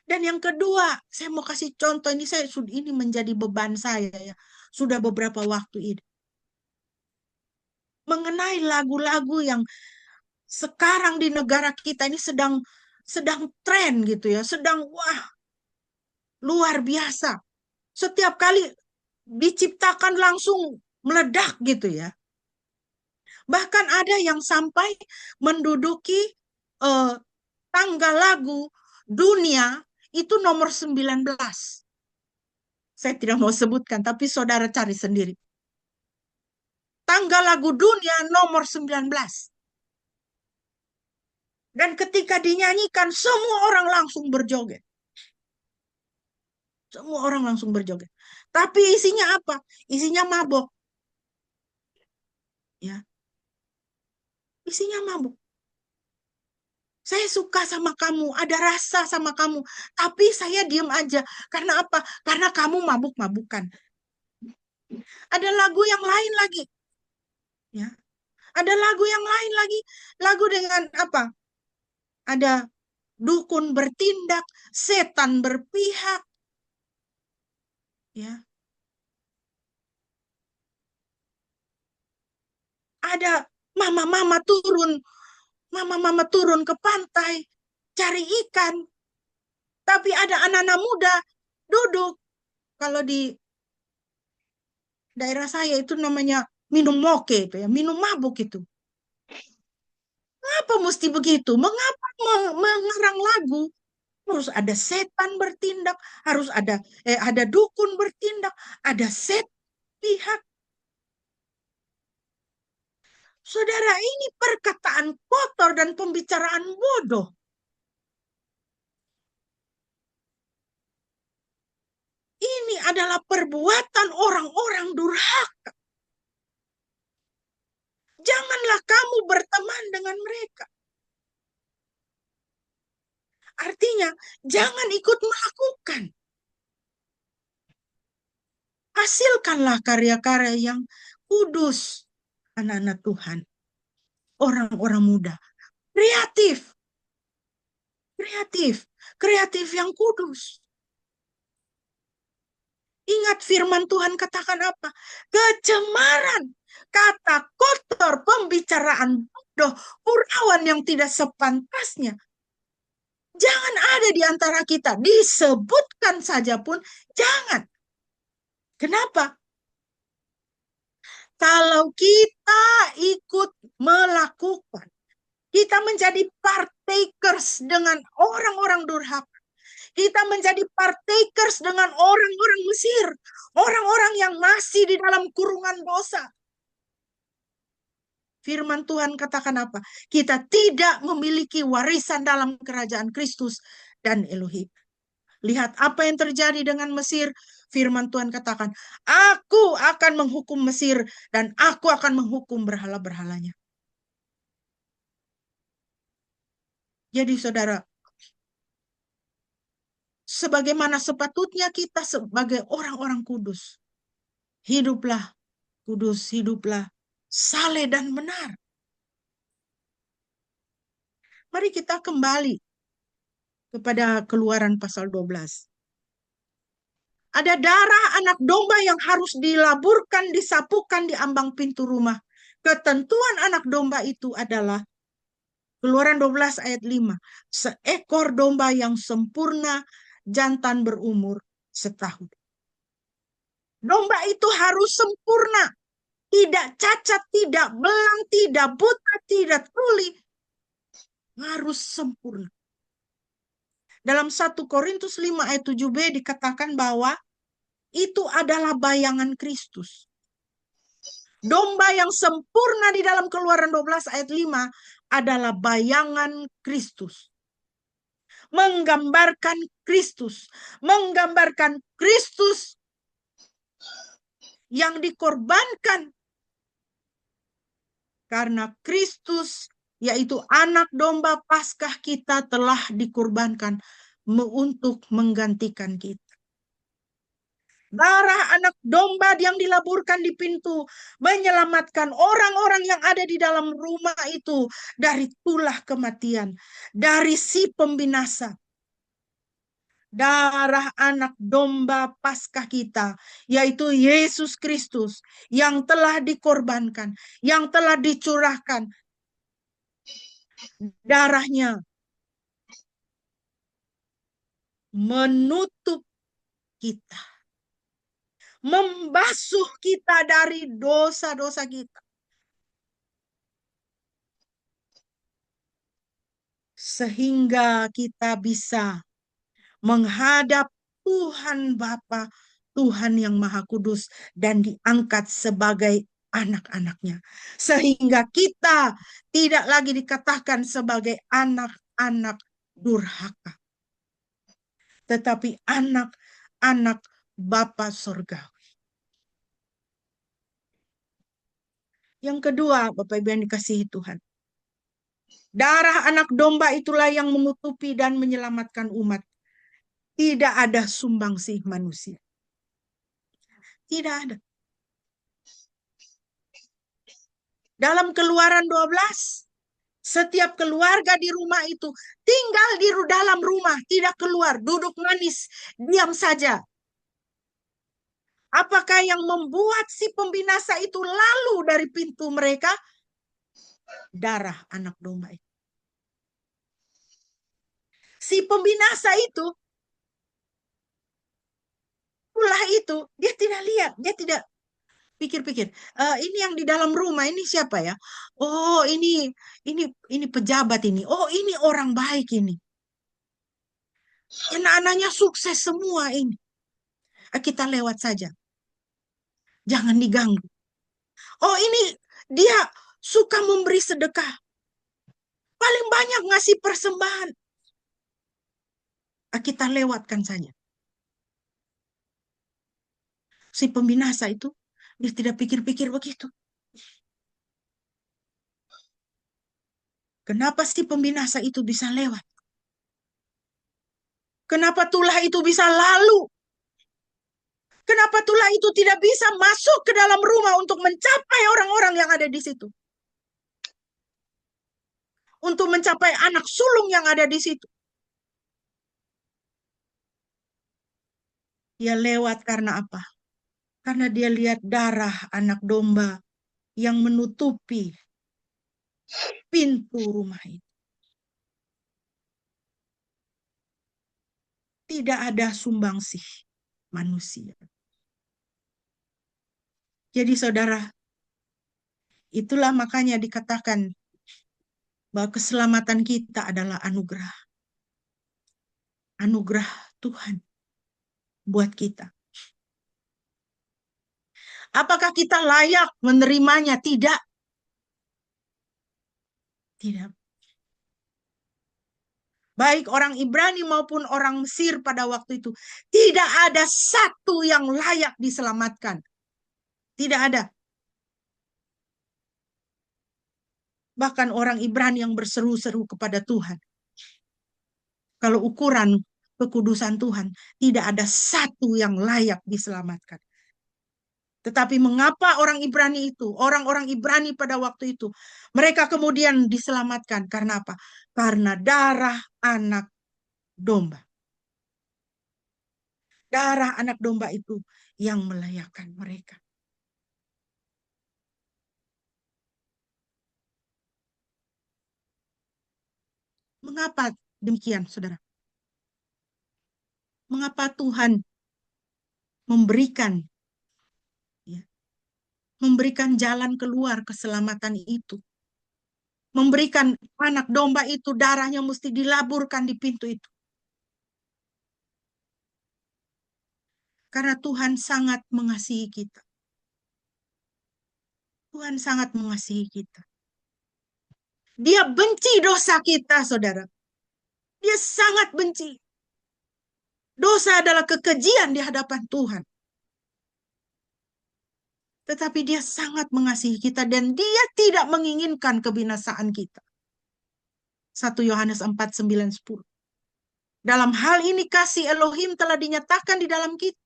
Dan yang kedua, saya mau kasih contoh ini menjadi beban saya ya. Sudah beberapa waktu ini. Mengenai lagu-lagu yang sekarang di negara kita ini sedang tren gitu ya, sedang wah luar biasa. Setiap kali diciptakan langsung meledak gitu ya. Bahkan ada yang sampai menduduki tangga lagu dunia itu nomor 19. Saya tidak mau sebutkan, tapi saudara cari sendiri. Tangga lagu dunia nomor 19. Dan ketika dinyanyikan, semua orang langsung berjoget. Semua orang langsung berjoget. Tapi isinya apa? Isinya mabok. Ya. Isinya mabuk. Saya suka sama kamu, ada rasa sama kamu, tapi saya diam aja. Karena apa? Karena kamu mabuk-mabukan. Ada lagu yang lain lagi. Ya. Ada lagu yang lain lagi. Lagu dengan apa? Ada dukun bertindak, setan berpihak. Ya. Ada mama-mama turun ke pantai cari ikan. Tapi ada anak-anak muda duduk. Kalau di daerah saya itu namanya minum moke itu ya, minum mabuk itu. Mengapa mesti begitu? Mengapa mengarang lagu? Harus ada setan bertindak, harus ada dukun bertindak, ada pihak. Saudara, ini perkataan kotor dan pembicaraan bodoh. Ini adalah perbuatan orang-orang durhaka. Janganlah kamu berteman dengan mereka. Artinya, jangan ikut melakukan. Hasilkanlah karya-karya yang kudus, anak-anak Tuhan. Orang-orang muda. Kreatif. Kreatif yang kudus. Ingat firman Tuhan katakan apa? Kecemaran, kata kotor, pembicaraan bodoh, urawan yang tidak sepantasnya. Jangan ada di antara kita. Disebutkan saja pun jangan. Kenapa? Kalau kita ikut melakukan, kita menjadi partakers dengan orang-orang durhaka. Kita menjadi partakers dengan orang-orang Mesir. Orang-orang yang masih di dalam kurungan dosa. Firman Tuhan katakan apa? Kita tidak memiliki warisan dalam kerajaan Kristus dan Elohim. Lihat apa yang terjadi dengan Mesir. Firman Tuhan katakan, aku akan menghukum Mesir dan aku akan menghukum berhala-berhalanya. Jadi saudara, sebagaimana sepatutnya kita sebagai orang-orang kudus. Hiduplah kudus, hiduplah saleh dan benar. Mari kita kembali kepada Keluaran pasal 12. Ada darah anak domba yang harus dilaburkan, disapukan di ambang pintu rumah. Ketentuan anak domba itu adalah Keluaran 12 ayat 5. Seekor domba yang sempurna, jantan berumur setahun. Domba itu harus sempurna. Tidak cacat, tidak belang, tidak buta, tidak tuli. Harus sempurna. Dalam 1 Korintus 5 ayat 7b dikatakan bahwa itu adalah bayangan Kristus. Domba yang sempurna di dalam Keluaran 12 ayat 5 adalah bayangan Kristus. Menggambarkan Kristus. Menggambarkan Kristus yang dikorbankan. Karena Kristus, yaitu anak domba Paskah kita, telah dikorbankan untuk menggantikan kita. Darah anak domba yang dilaburkan di pintu menyelamatkan orang-orang yang ada di dalam rumah itu dari tulah kematian, dari si pembinasa. Darah anak domba Paskah kita, yaitu Yesus Kristus, yang telah dikorbankan, yang telah dicurahkan. Darahnya menutup kita, membasuh kita dari dosa-dosa kita. Sehingga kita bisa menghadap Tuhan Bapa, Tuhan yang Maha Kudus, dan diangkat sebagai anak-anaknya. Sehingga kita tidak lagi dikatakan sebagai anak-anak durhaka, tetapi anak-anak Bapa Surgawi. Yang kedua, Bapak Ibu yang dikasihi Tuhan, darah anak domba itulah yang menutupi dan menyelamatkan umat. Tidak ada sumbangsih manusia. Tidak ada. Dalam Keluaran 12, setiap keluarga di rumah itu tinggal di dalam rumah, tidak keluar, duduk manis, diam saja. Apakah yang membuat si pembinasa itu lalu dari pintu mereka? Darah anak domba itu. Si pembinasa itu, ulah itu, dia tidak lihat, dia tidak pikir-pikir. Ini yang di dalam rumah ini siapa ya? Oh, ini pejabat ini. Oh, ini orang baik ini. Anak-anaknya sukses semua ini. Kita lewat saja. Jangan diganggu. Oh, ini dia suka memberi sedekah. Paling banyak ngasih persembahan. Kita lewatkan saja. Si pembinasa itu, dia tidak pikir-pikir begitu. Kenapa si pembinasa itu bisa lewat? Kenapa tulah itu bisa lalu? Kenapa tulah itu tidak bisa masuk ke dalam rumah untuk mencapai orang-orang yang ada di situ? Untuk mencapai anak sulung yang ada di situ. Dia lewat karena apa? Karena dia lihat darah anak domba yang menutupi pintu rumah itu. Tidak ada sumbangsih manusia. Jadi saudara, itulah makanya dikatakan bahwa keselamatan kita adalah anugerah. Anugerah Tuhan buat kita. Apakah kita layak menerimanya? Tidak. Tidak. Baik orang Ibrani maupun orang Mesir pada waktu itu, tidak ada satu yang layak diselamatkan. Tidak ada. Bahkan orang Ibrani yang berseru-seru kepada Tuhan. Kalau ukuran kekudusan Tuhan, tidak ada satu yang layak diselamatkan. Tetapi mengapa orang-orang Ibrani pada waktu itu, mereka kemudian diselamatkan? Karena apa? Karena darah anak domba. Darah anak domba itu yang melayakkan mereka. Mengapa demikian, saudara? Mengapa Tuhan memberikan jalan keluar keselamatan itu? Memberikan anak domba itu, darahnya mesti dilaburkan di pintu itu. Karena Tuhan sangat mengasihi kita. Tuhan sangat mengasihi kita. Dia benci dosa kita, saudara. Dia sangat benci. Dosa adalah kekejian di hadapan Tuhan. Tetapi dia sangat mengasihi kita dan dia tidak menginginkan kebinasaan kita. 1 Yohanes 4, 9, 10. Dalam hal ini kasih Elohim telah dinyatakan di dalam kita.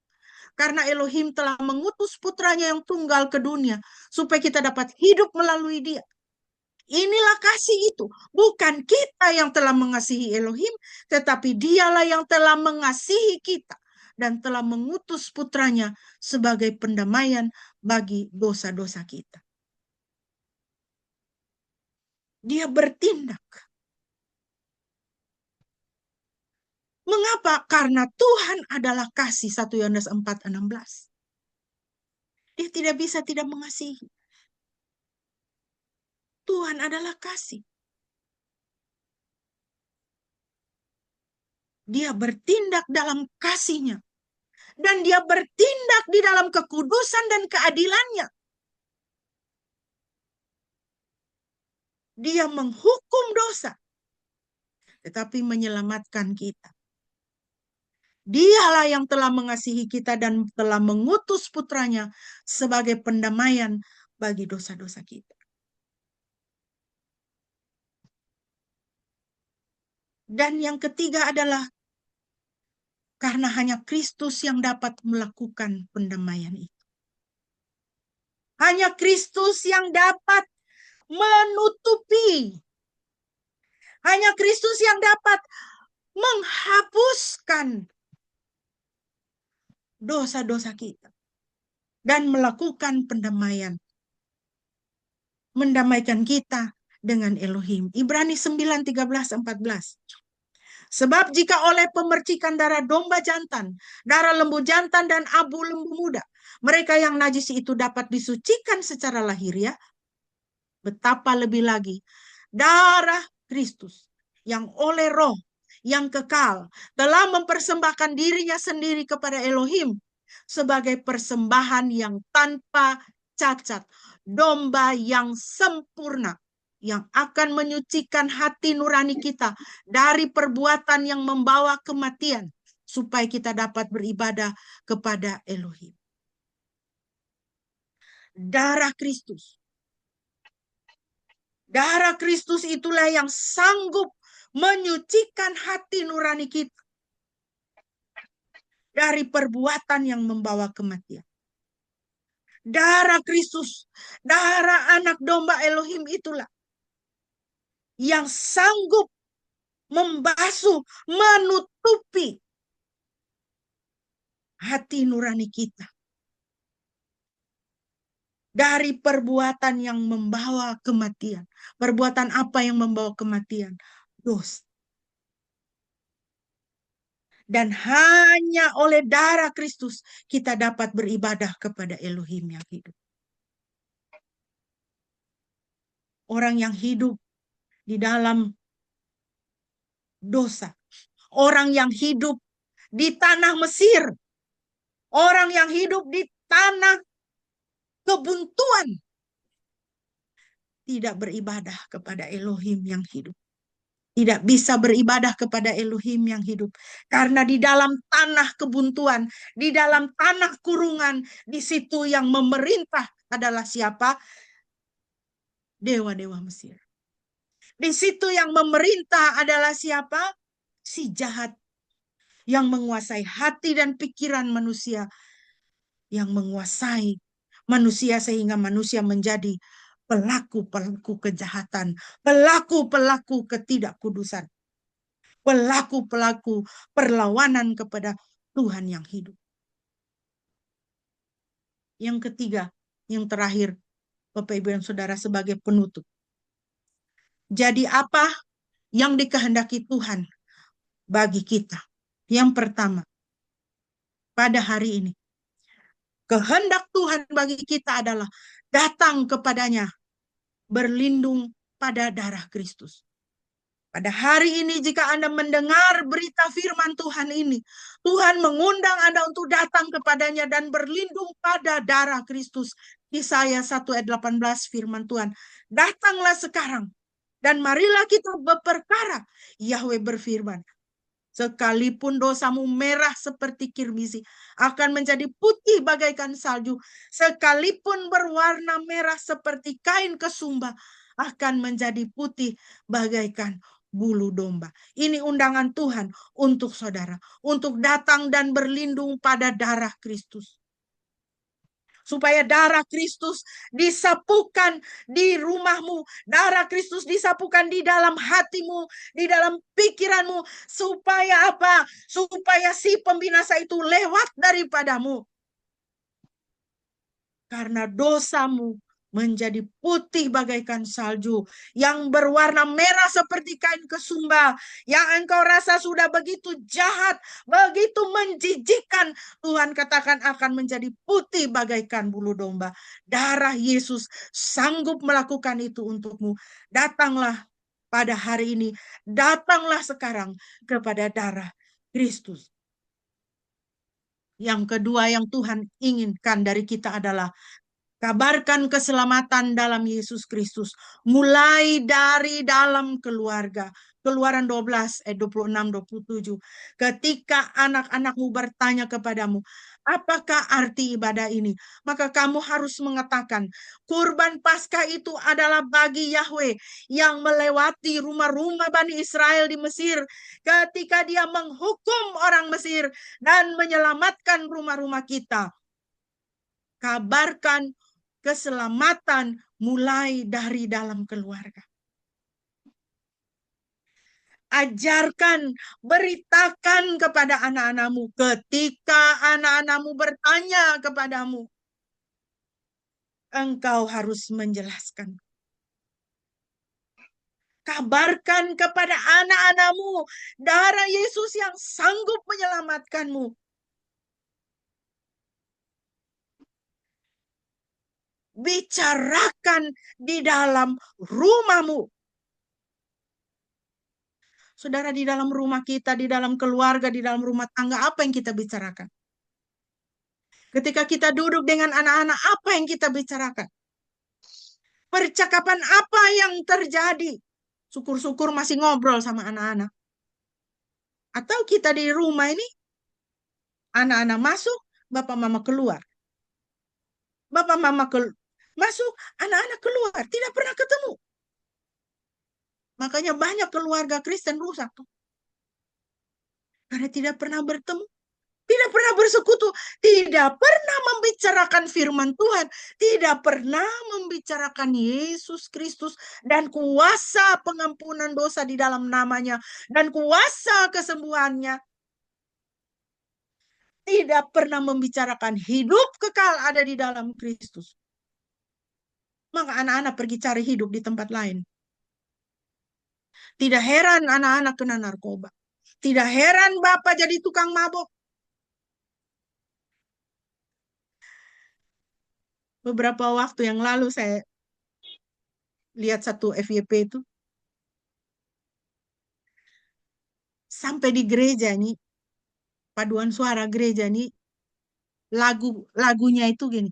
Karena Elohim telah mengutus putranya yang tunggal ke dunia supaya kita dapat hidup melalui dia. Inilah kasih itu. Bukan kita yang telah mengasihi Elohim, tetapi dialah yang telah mengasihi kita dan telah mengutus putranya sebagai pendamaian bagi dosa-dosa kita. Dia bertindak. Mengapa? Karena Tuhan adalah kasih. 1 Yohanes 4, 16. Dia tidak bisa tidak mengasihi. Tuhan adalah kasih. Dia bertindak dalam kasihnya. Dan dia bertindak di dalam kekudusan dan keadilannya. Dia menghukum dosa. Tetapi menyelamatkan kita. Dialah yang telah mengasihi kita dan telah mengutus putranya sebagai pendamaian bagi dosa-dosa kita. Dan yang ketiga adalah karena hanya Kristus yang dapat melakukan pendamaian itu. Hanya Kristus yang dapat menutupi. Hanya Kristus yang dapat menghapuskan dosa-dosa kita dan melakukan pendamaian. Mendamaikan kita dengan Elohim. Ibrani 9, 13, 14. Sebab jika oleh pemercikan darah domba jantan, darah lembu jantan dan abu lembu muda, mereka yang najis itu dapat disucikan secara lahiriah, betapa lebih lagi darah Kristus yang oleh roh yang kekal telah mempersembahkan dirinya sendiri kepada Elohim sebagai persembahan yang tanpa cacat, domba yang sempurna, yang akan menyucikan hati nurani kita dari perbuatan yang membawa kematian, supaya kita dapat beribadah kepada Elohim. Darah Kristus. Darah Kristus itulah yang sanggup menyucikan hati nurani kita dari perbuatan yang membawa kematian. Darah Kristus, darah anak domba Elohim itulah yang sanggup membasuh, menutupi hati nurani kita dari perbuatan yang membawa kematian. Perbuatan apa yang membawa kematian? Dosa. Dan hanya oleh darah Kristus kita dapat beribadah kepada Elohim yang hidup. Orang yang hidup di dalam dosa. Orang yang hidup di tanah Mesir. Orang yang hidup di tanah kebuntuan. Tidak beribadah kepada Elohim yang hidup. Tidak bisa beribadah kepada Elohim yang hidup. Karena di dalam tanah kebuntuan, di dalam tanah kurungan, di situ yang memerintah adalah siapa? Dewa-dewa Mesir. Di situ yang memerintah adalah siapa? Si jahat. yang menguasai hati dan pikiran manusia, yang menguasai manusia sehingga manusia menjadi pelaku-pelaku kejahatan, pelaku-pelaku ketidakkudusan, pelaku-pelaku perlawanan kepada Tuhan yang hidup. Yang ketiga, yang terakhir, Bapak Ibu dan Saudara, sebagai penutup. Jadi apa yang dikehendaki Tuhan bagi kita? Yang pertama, pada hari ini, kehendak Tuhan bagi kita adalah datang kepadanya, berlindung pada darah Kristus. Pada hari ini jika Anda mendengar berita firman Tuhan ini, Tuhan mengundang Anda untuk datang kepadanya dan berlindung pada darah Kristus. Yesaya 1 ayat 18 firman Tuhan. Datanglah sekarang dan marilah kita berperkara. Yahweh berfirman, sekalipun dosamu merah seperti kirmisi, akan menjadi putih bagaikan salju. Sekalipun berwarna merah seperti kain kesumba, akan menjadi putih bagaikan bulu domba. Ini undangan Tuhan untuk saudara, untuk datang dan berlindung pada darah Kristus. Supaya darah Kristus disapukan di rumahmu, darah Kristus disapukan di dalam hatimu, di dalam pikiranmu. Supaya apa? Supaya si pembinasa itu lewat daripadamu. Karena dosamu menjadi putih bagaikan salju, yang berwarna merah seperti kain kesumba, yang engkau rasa sudah begitu jahat, begitu menjijikkan, Tuhan katakan akan menjadi putih bagaikan bulu domba. Darah Yesus sanggup melakukan itu untukmu. Datanglah pada hari ini, datanglah sekarang kepada darah Kristus. Yang kedua yang Tuhan inginkan dari kita adalah kabarkan keselamatan dalam Yesus Kristus. Mulai dari dalam keluarga. Keluaran 12 ayat 26-27. Ketika anak-anakmu bertanya kepadamu, apakah arti ibadah ini? Maka kamu harus mengatakan, kurban Paskah itu adalah bagi Yahweh yang melewati rumah-rumah Bani Israel di Mesir. Ketika dia menghukum orang Mesir dan menyelamatkan rumah-rumah kita. Kabarkan keselamatan mulai dari dalam keluarga. Ajarkan, beritakan kepada anak-anakmu ketika anak-anakmu bertanya kepadamu. Engkau harus menjelaskan. Kabarkan kepada anak-anakmu darah Yesus yang sanggup menyelamatkanmu. Bicarakan di dalam rumahmu. Saudara, di dalam rumah kita, di dalam keluarga, di dalam rumah tangga, apa yang kita bicarakan? Ketika kita duduk dengan anak-anak, apa yang kita bicarakan? Percakapan apa yang terjadi? Syukur-syukur masih ngobrol sama anak-anak. Atau kita di rumah ini, anak-anak masuk, bapak mama keluar. Bapak mama masuk, anak-anak keluar. Tidak pernah ketemu. Makanya banyak keluarga Kristen rusak tuh. Karena tidak pernah bertemu. Tidak pernah bersekutu, tidak pernah membicarakan firman Tuhan, tidak pernah membicarakan Yesus Kristus dan kuasa pengampunan dosa di dalam namanya dan kuasa kesembuhannya. Tidak pernah membicarakan hidup kekal ada di dalam Kristus. Maka anak-anak pergi cari hidup di tempat lain. Tidak heran anak-anak kena narkoba. Tidak heran bapak jadi tukang mabok. Beberapa waktu yang lalu saya lihat satu FYP itu. Sampai di gereja nih, paduan suara gereja nih, lagunya itu gini.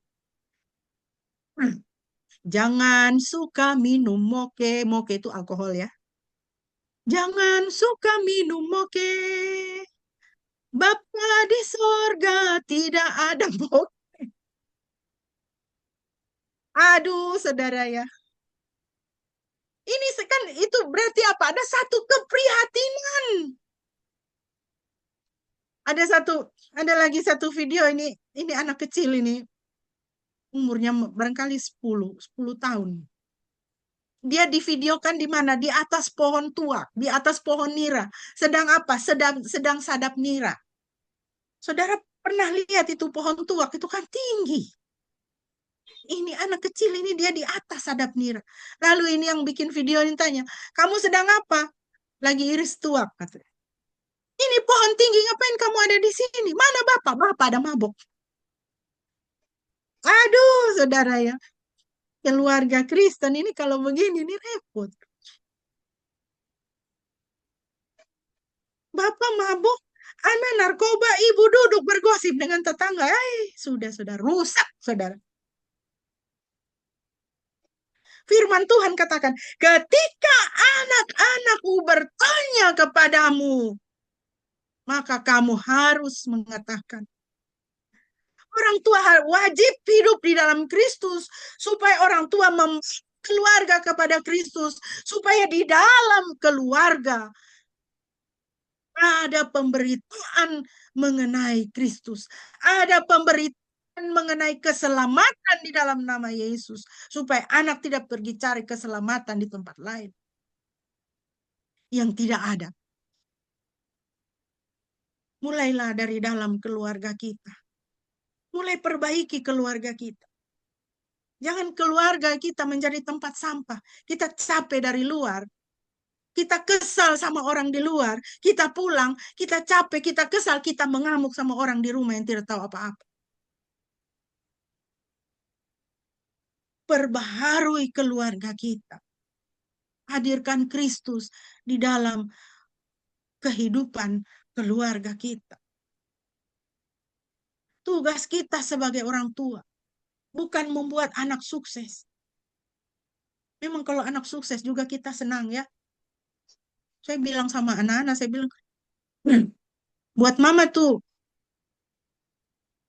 Jangan suka minum moke. Moke itu alkohol ya. Jangan suka minum moke. Bapa di sorga tidak ada moke. Aduh, saudara ya. Ini kan itu berarti apa? Ada satu keprihatinan. Ada lagi satu video ini anak kecil ini umurnya barangkali 10 tahun. Dia divideokan di mana? Di atas pohon tua, di atas pohon nira. Sedang apa? Sedang sadap nira. Saudara pernah lihat itu pohon tua? Itu kan tinggi. Ini anak kecil ini dia di atas sadap nira. Lalu ini yang bikin video ini tanya, kamu sedang apa? Lagi iris tuak, katanya. Ini pohon tinggi, ngapain kamu ada di sini? Mana bapak? Bapak ada mabok. Aduh, saudara ya. Keluarga Kristen ini kalau begini, ini repot. Bapak mabuk, anak narkoba, ibu duduk bergosip dengan tetangga. Sudah rusak, saudara. Firman Tuhan katakan, ketika anak-anakmu bertanya kepadamu, maka kamu harus mengatakan. Orang tua wajib hidup di dalam Kristus, supaya orang tua keluarga kepada Kristus, supaya di dalam keluarga ada pemberitaan mengenai Kristus. Ada pemberitaan mengenai keselamatan di dalam nama Yesus. Supaya anak tidak pergi cari keselamatan di tempat lain. Yang tidak ada. Mulailah dari dalam keluarga kita. Mulai perbaiki keluarga kita. Jangan keluarga kita menjadi tempat sampah. Kita capek dari luar. Kita kesal sama orang di luar, kita pulang, kita capek, kita kesal, kita mengamuk sama orang di rumah yang tidak tahu apa-apa. Perbaharui keluarga kita. Hadirkan Kristus di dalam kehidupan keluarga kita. Tugas kita sebagai orang tua bukan membuat anak sukses. Memang kalau anak sukses juga kita senang ya. Saya bilang sama anak-anak, saya bilang, buat mama tuh,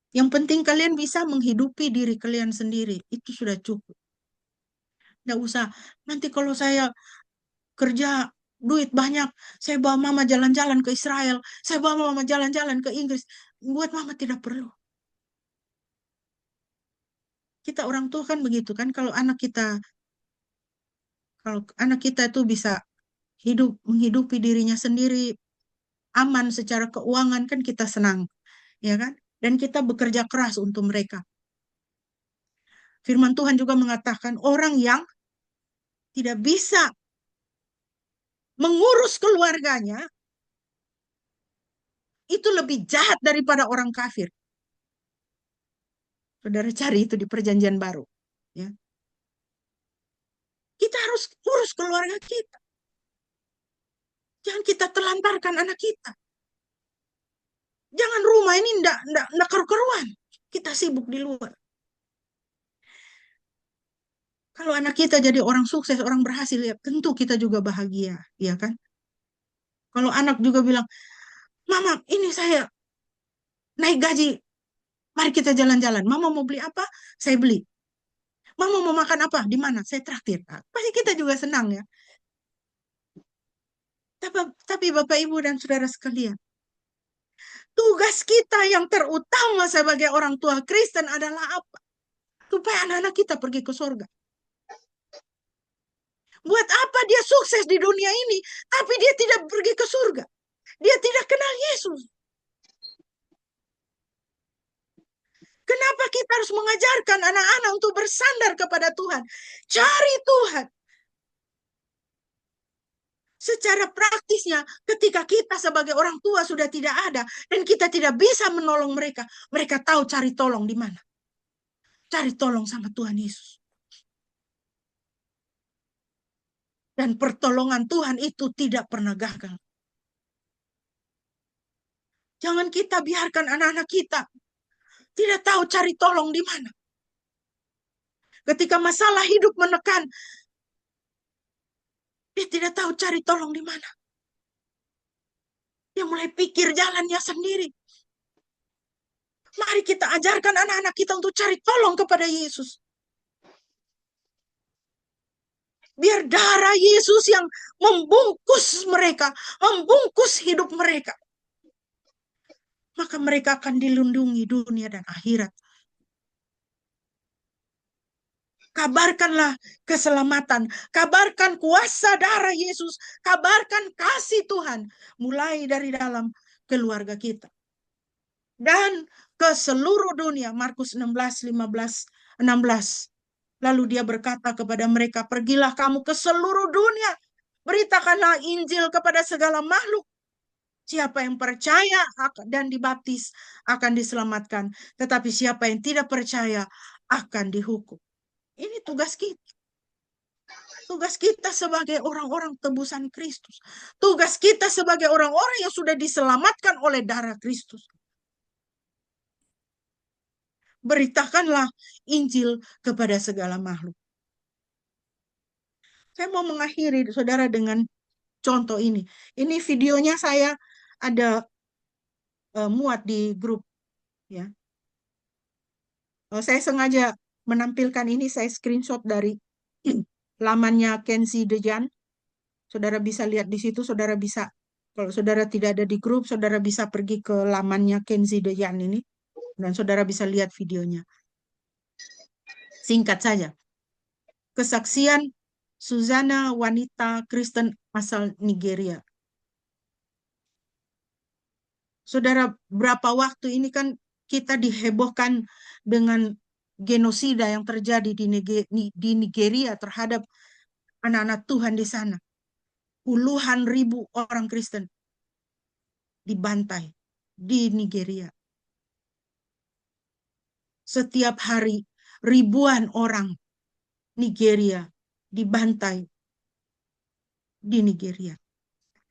yang penting kalian bisa menghidupi diri kalian sendiri. Itu sudah cukup. Nggak usah, nanti kalau saya kerja duit banyak, saya bawa mama jalan-jalan ke Israel, saya bawa mama jalan-jalan ke Inggris. Buat mama tidak perlu. Kita orang tua kan begitu kan, kalau anak kita itu bisa menghidupi dirinya sendiri, aman secara keuangan, kan kita senang, ya kan? Dan kita bekerja keras untuk mereka. Firman Tuhan juga mengatakan orang yang tidak bisa mengurus keluarganya itu lebih jahat daripada orang kafir. Saudara cari itu di Perjanjian Baru, ya. Kita harus urus keluarga kita. Jangan kita telantarkan anak kita. Jangan rumah ini ndak keru-keruan. Kita sibuk di luar. Kalau anak kita jadi orang sukses, orang berhasil, ya tentu kita juga bahagia, ya kan? Kalau anak juga bilang, Mama, ini saya naik gaji, mari kita jalan-jalan. Mama mau beli apa? Saya beli. Mama mau makan apa? Di mana? Saya traktir. Nah, pasti kita juga senang ya. Tapi Bapak, Ibu, dan Saudara sekalian, tugas kita yang terutama sebagai orang tua Kristen adalah apa? Supaya anak-anak kita pergi ke surga. Buat apa dia sukses di dunia ini, tapi dia tidak pergi ke surga? Dia tidak kenal Yesus. Kenapa kita harus mengajarkan anak-anak untuk bersandar kepada Tuhan? Cari Tuhan. Secara praktisnya, ketika kita sebagai orang tua sudah tidak ada, dan kita tidak bisa menolong mereka, mereka tahu cari tolong di mana. Cari tolong sama Tuhan Yesus. Dan pertolongan Tuhan itu tidak pernah gagal. Jangan kita biarkan anak-anak kita tidak tahu cari tolong di mana. Ketika masalah hidup menekan, dia tidak tahu cari tolong di mana. Dia mulai pikir jalannya sendiri. Mari kita ajarkan anak-anak kita untuk cari tolong kepada Yesus. Biar darah Yesus yang membungkus mereka, membungkus hidup mereka. maka mereka akan dilindungi dunia dan akhirat. Kabarkanlah keselamatan, kabarkan kuasa darah Yesus, kabarkan kasih Tuhan mulai dari dalam keluarga kita dan ke seluruh dunia. Markus 16, 15, 16. Lalu dia berkata kepada mereka, pergilah kamu ke seluruh dunia, beritakanlah Injil kepada segala makhluk. Siapa yang percaya dan dibaptis akan diselamatkan, tetapi siapa yang tidak percaya akan dihukum. Ini tugas kita. Tugas kita sebagai orang-orang tebusan Kristus. Tugas kita sebagai orang-orang yang sudah diselamatkan oleh darah Kristus. Beritakanlah Injil kepada segala makhluk. Saya mau mengakhiri, saudara, dengan contoh ini. Ini videonya saya ada muat di grup. Ya. Saya sengaja menampilkan ini, saya screenshot dari lamannya Kenzie Dejan. Saudara bisa lihat di situ, saudara bisa, kalau saudara tidak ada di grup, saudara bisa pergi ke lamannya Kenzie Dejan ini, dan saudara bisa lihat videonya. Singkat saja. Kesaksian Susana, wanita Kristen asal Nigeria. Saudara, berapa waktu ini kan kita dihebohkan dengan genosida yang terjadi di Nigeria terhadap anak-anak Tuhan di sana. Puluhan ribu orang Kristen dibantai di Nigeria. Setiap hari ribuan orang Nigeria dibantai di Nigeria.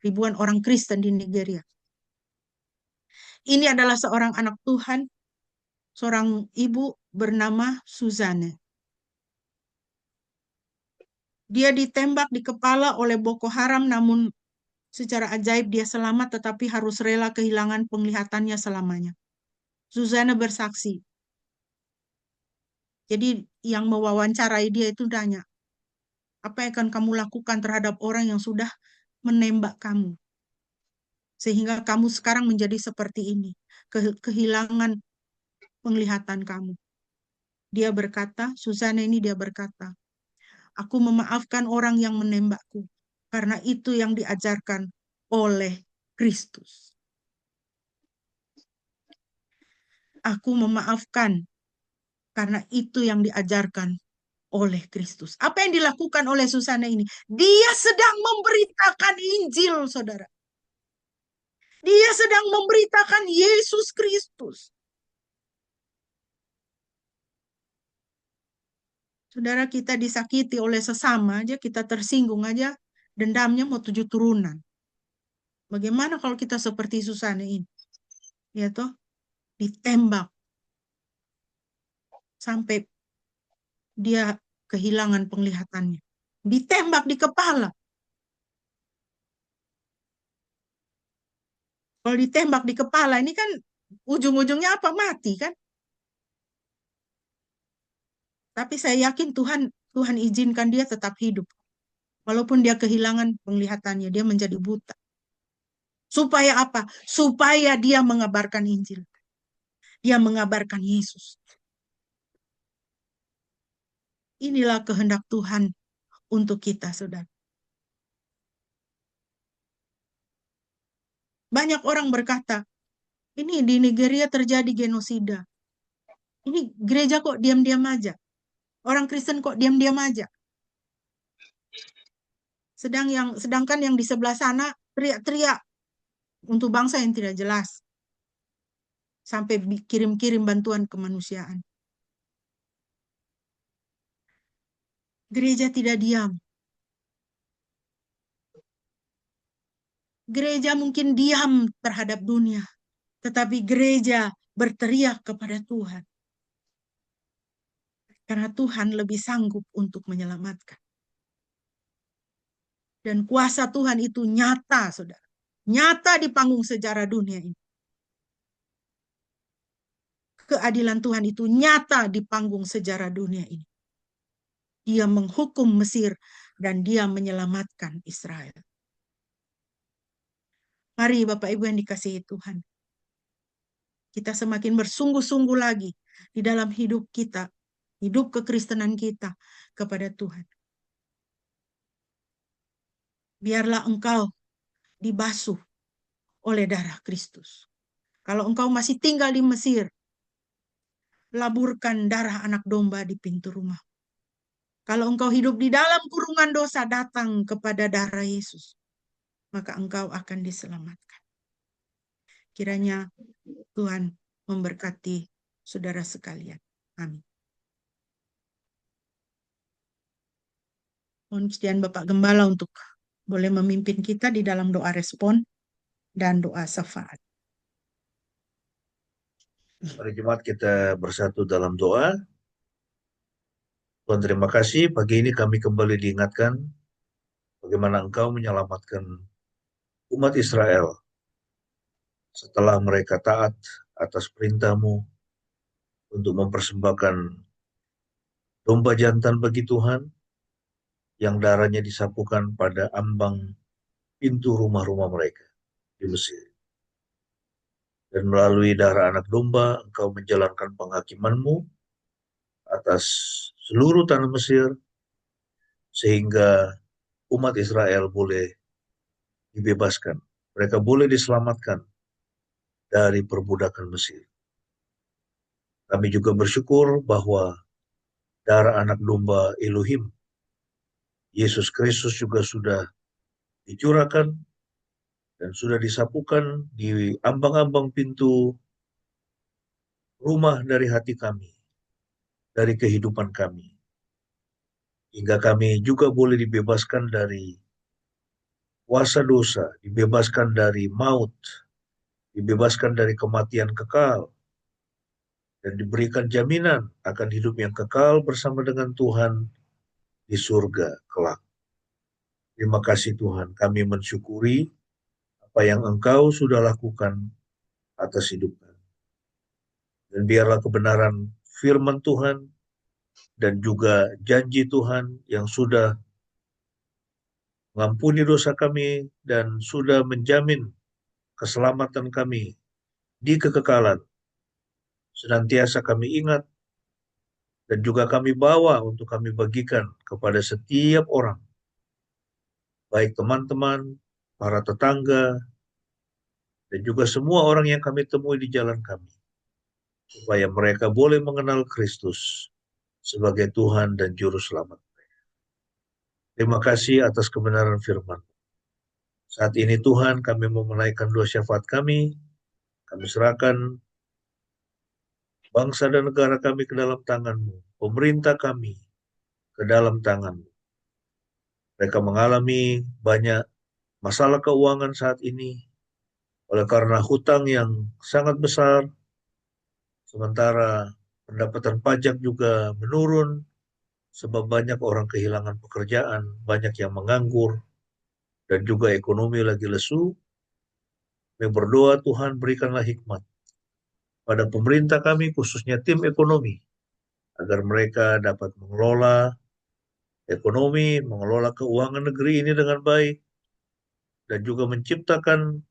Ribuan orang Kristen di Nigeria. Ini adalah seorang anak Tuhan, seorang ibu bernama Suzanne. Dia ditembak di kepala oleh Boko Haram, namun secara ajaib dia selamat, tetapi harus rela kehilangan penglihatannya selamanya. Suzanne bersaksi. Jadi yang mewawancarai dia itu tanya, apa yang akan kamu lakukan terhadap orang yang sudah menembak kamu? Sehingga kamu sekarang menjadi seperti ini, kehilangan penglihatan kamu. Dia berkata, Suzanne ini dia berkata, aku memaafkan orang yang menembakku, karena itu yang diajarkan oleh Kristus. Aku memaafkan, karena itu yang diajarkan oleh Kristus. Apa yang dilakukan oleh Suzanne ini? Dia sedang memberitakan Injil, saudara. Dia sedang memberitakan Yesus Kristus. Saudara, kita disakiti oleh sesama aja, kita tersinggung aja, dendamnya mau 7 turunan. Bagaimana kalau kita seperti Suzanne ini? Ya toh, ditembak sampai dia kehilangan penglihatannya. Ditembak di kepala. Kalau ditembak di kepala ini kan ujung-ujungnya apa? Mati kan? Tapi saya yakin Tuhan izinkan dia tetap hidup. Walaupun dia kehilangan penglihatannya, dia menjadi buta. Supaya apa? Supaya dia mengabarkan Injil. Dia mengabarkan Yesus. Inilah kehendak Tuhan untuk kita, saudara. Banyak orang berkata, ini di Nigeria terjadi genosida. Ini gereja kok diam-diam aja. Orang Kristen kok diam-diam aja. Sedangkan yang di sebelah sana teriak-teriak untuk bangsa yang tidak jelas. Sampai kirim-kirim bantuan kemanusiaan. Gereja tidak diam. Gereja mungkin diam terhadap dunia, tetapi gereja berteriak kepada Tuhan. Karena Tuhan lebih sanggup untuk menyelamatkan. Dan kuasa Tuhan itu nyata, saudara. Nyata di panggung sejarah dunia ini. Keadilan Tuhan itu nyata di panggung sejarah dunia ini. Dia menghukum Mesir dan dia menyelamatkan Israel. Mari Bapak Ibu yang dikasihi Tuhan. kita semakin bersungguh-sungguh lagi di dalam hidup kita, hidup kekristenan kita kepada Tuhan. Biarlah engkau dibasuh oleh darah Kristus. Kalau engkau masih tinggal di Mesir, laburkan darah anak domba di pintu rumah. Kalau engkau hidup di dalam kurungan dosa, datang kepada darah Yesus, maka engkau akan diselamatkan. Kiranya Tuhan memberkati saudara sekalian. Amin. Mohon kesediaan Bapak Gembala untuk boleh memimpin kita di dalam doa respon dan doa syafaat. Mari jemaat kita bersatu dalam doa. Tuhan, terima kasih pagi ini kami kembali diingatkan bagaimana Engkau menyelamatkan umat Israel setelah mereka taat atas perintah-Mu untuk mempersembahkan domba jantan bagi Tuhan yang darahnya disapukan pada ambang pintu rumah-rumah mereka di Mesir. Dan melalui darah anak domba, Engkau menjalankan penghakiman-Mu atas seluruh tanah Mesir, sehingga umat Israel boleh dibebaskan. Mereka boleh diselamatkan dari perbudakan Mesir. Kami juga bersyukur bahwa darah anak domba Elohim, Yesus Kristus juga sudah dicurahkan dan sudah disapukan di ambang-ambang pintu rumah dari hati kami, dari kehidupan kami. Hingga kami juga boleh dibebaskan dari kuasa dosa, dibebaskan dari maut, dibebaskan dari kematian kekal, dan diberikan jaminan akan hidup yang kekal bersama dengan Tuhan di surga kelak. Terima kasih Tuhan, kami mensyukuri apa yang Engkau sudah lakukan atas hidup kami. Dan biarlah kebenaran firman Tuhan dan juga janji Tuhan yang sudah mengampuni dosa kami dan sudah menjamin keselamatan kami di kekekalan, senantiasa kami ingat dan juga kami bawa untuk kami bagikan kepada setiap orang, baik teman-teman, para tetangga, dan juga semua orang yang kami temui di jalan kami, supaya mereka boleh mengenal Kristus sebagai Tuhan dan Juru Selamat. Terima kasih atas kebenaran firman. Saat ini Tuhan, kami mau menaikkan doa syafaat kami serahkan bangsa dan negara kami ke dalam tangan-Mu, pemerintah kami ke dalam tangan-Mu. Mereka mengalami banyak masalah keuangan saat ini, oleh karena hutang yang sangat besar, sementara pendapatan pajak juga menurun, sebab banyak orang kehilangan pekerjaan, banyak yang menganggur, dan juga ekonomi lagi lesu. Kami berdoa Tuhan berikanlah hikmat pada pemerintah kami, khususnya tim ekonomi, agar mereka dapat mengelola ekonomi, mengelola keuangan negeri ini dengan baik, dan juga menciptakan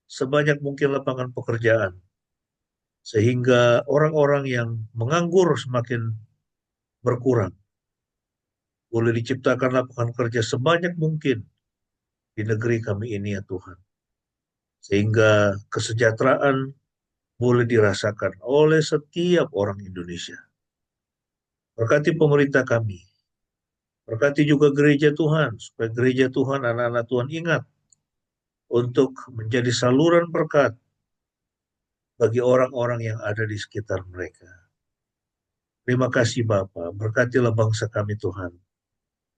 sebanyak mungkin lapangan pekerjaan, sehingga orang-orang yang menganggur semakin berkurang. Boleh diciptakan lapangan kerja sebanyak mungkin di negeri kami ini ya Tuhan. Sehingga kesejahteraan boleh dirasakan oleh setiap orang Indonesia. Berkati pemerintah kami. Berkati juga gereja Tuhan, supaya gereja Tuhan, anak-anak Tuhan ingat untuk menjadi saluran berkat bagi orang-orang yang ada di sekitar mereka. Terima kasih Bapa, berkatilah bangsa kami Tuhan,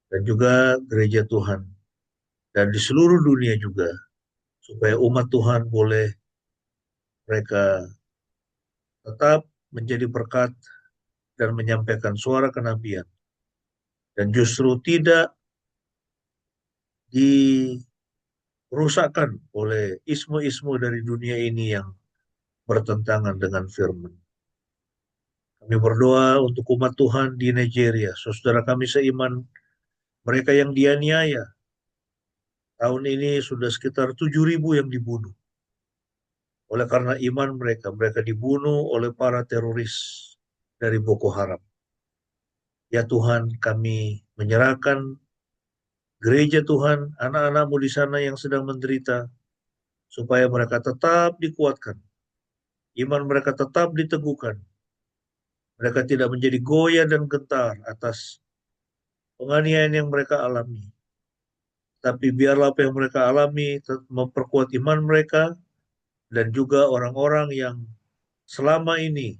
dan juga gereja Tuhan, dan di seluruh dunia juga, supaya umat Tuhan boleh mereka tetap menjadi berkat dan menyampaikan suara kenabian, dan justru tidak dirusakkan oleh ismu-ismu dari dunia ini yang bertentangan dengan firman. Kami berdoa untuk umat Tuhan di Nigeria, saudara kami seiman, mereka yang dianiaya. Tahun ini sudah sekitar 7.000 yang dibunuh. Oleh karena iman mereka, mereka dibunuh oleh para teroris dari Boko Haram. Ya Tuhan, kami menyerahkan gereja Tuhan, anak-anak-Mu di sana yang sedang menderita, supaya mereka tetap dikuatkan, iman mereka tetap diteguhkan, mereka tidak menjadi goyah dan gentar atas penganiayaan yang mereka alami. Tapi biarlah apa yang mereka alami memperkuat iman mereka, dan juga orang-orang yang selama ini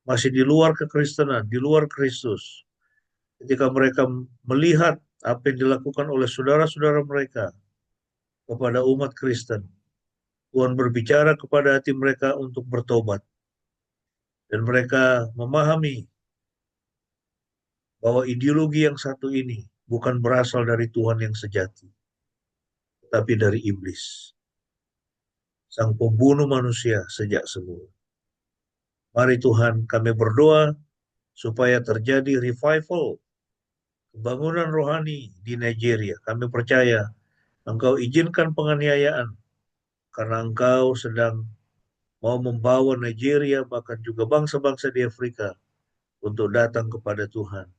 masih di luar kekristenan, di luar Kristus. Ketika mereka melihat apa yang dilakukan oleh saudara-saudara mereka kepada umat Kristen, Tuhan berbicara kepada hati mereka untuk bertobat. Dan mereka memahami bahwa ideologi yang satu ini bukan berasal dari Tuhan yang sejati, tetapi dari iblis, sang pembunuh manusia sejak semula. Mari Tuhan, kami berdoa supaya terjadi revival, pembangunan rohani di Nigeria. Kami percaya Engkau izinkan penganiayaan karena Engkau sedang mau membawa Nigeria, bahkan juga bangsa-bangsa di Afrika, untuk datang kepada Tuhan,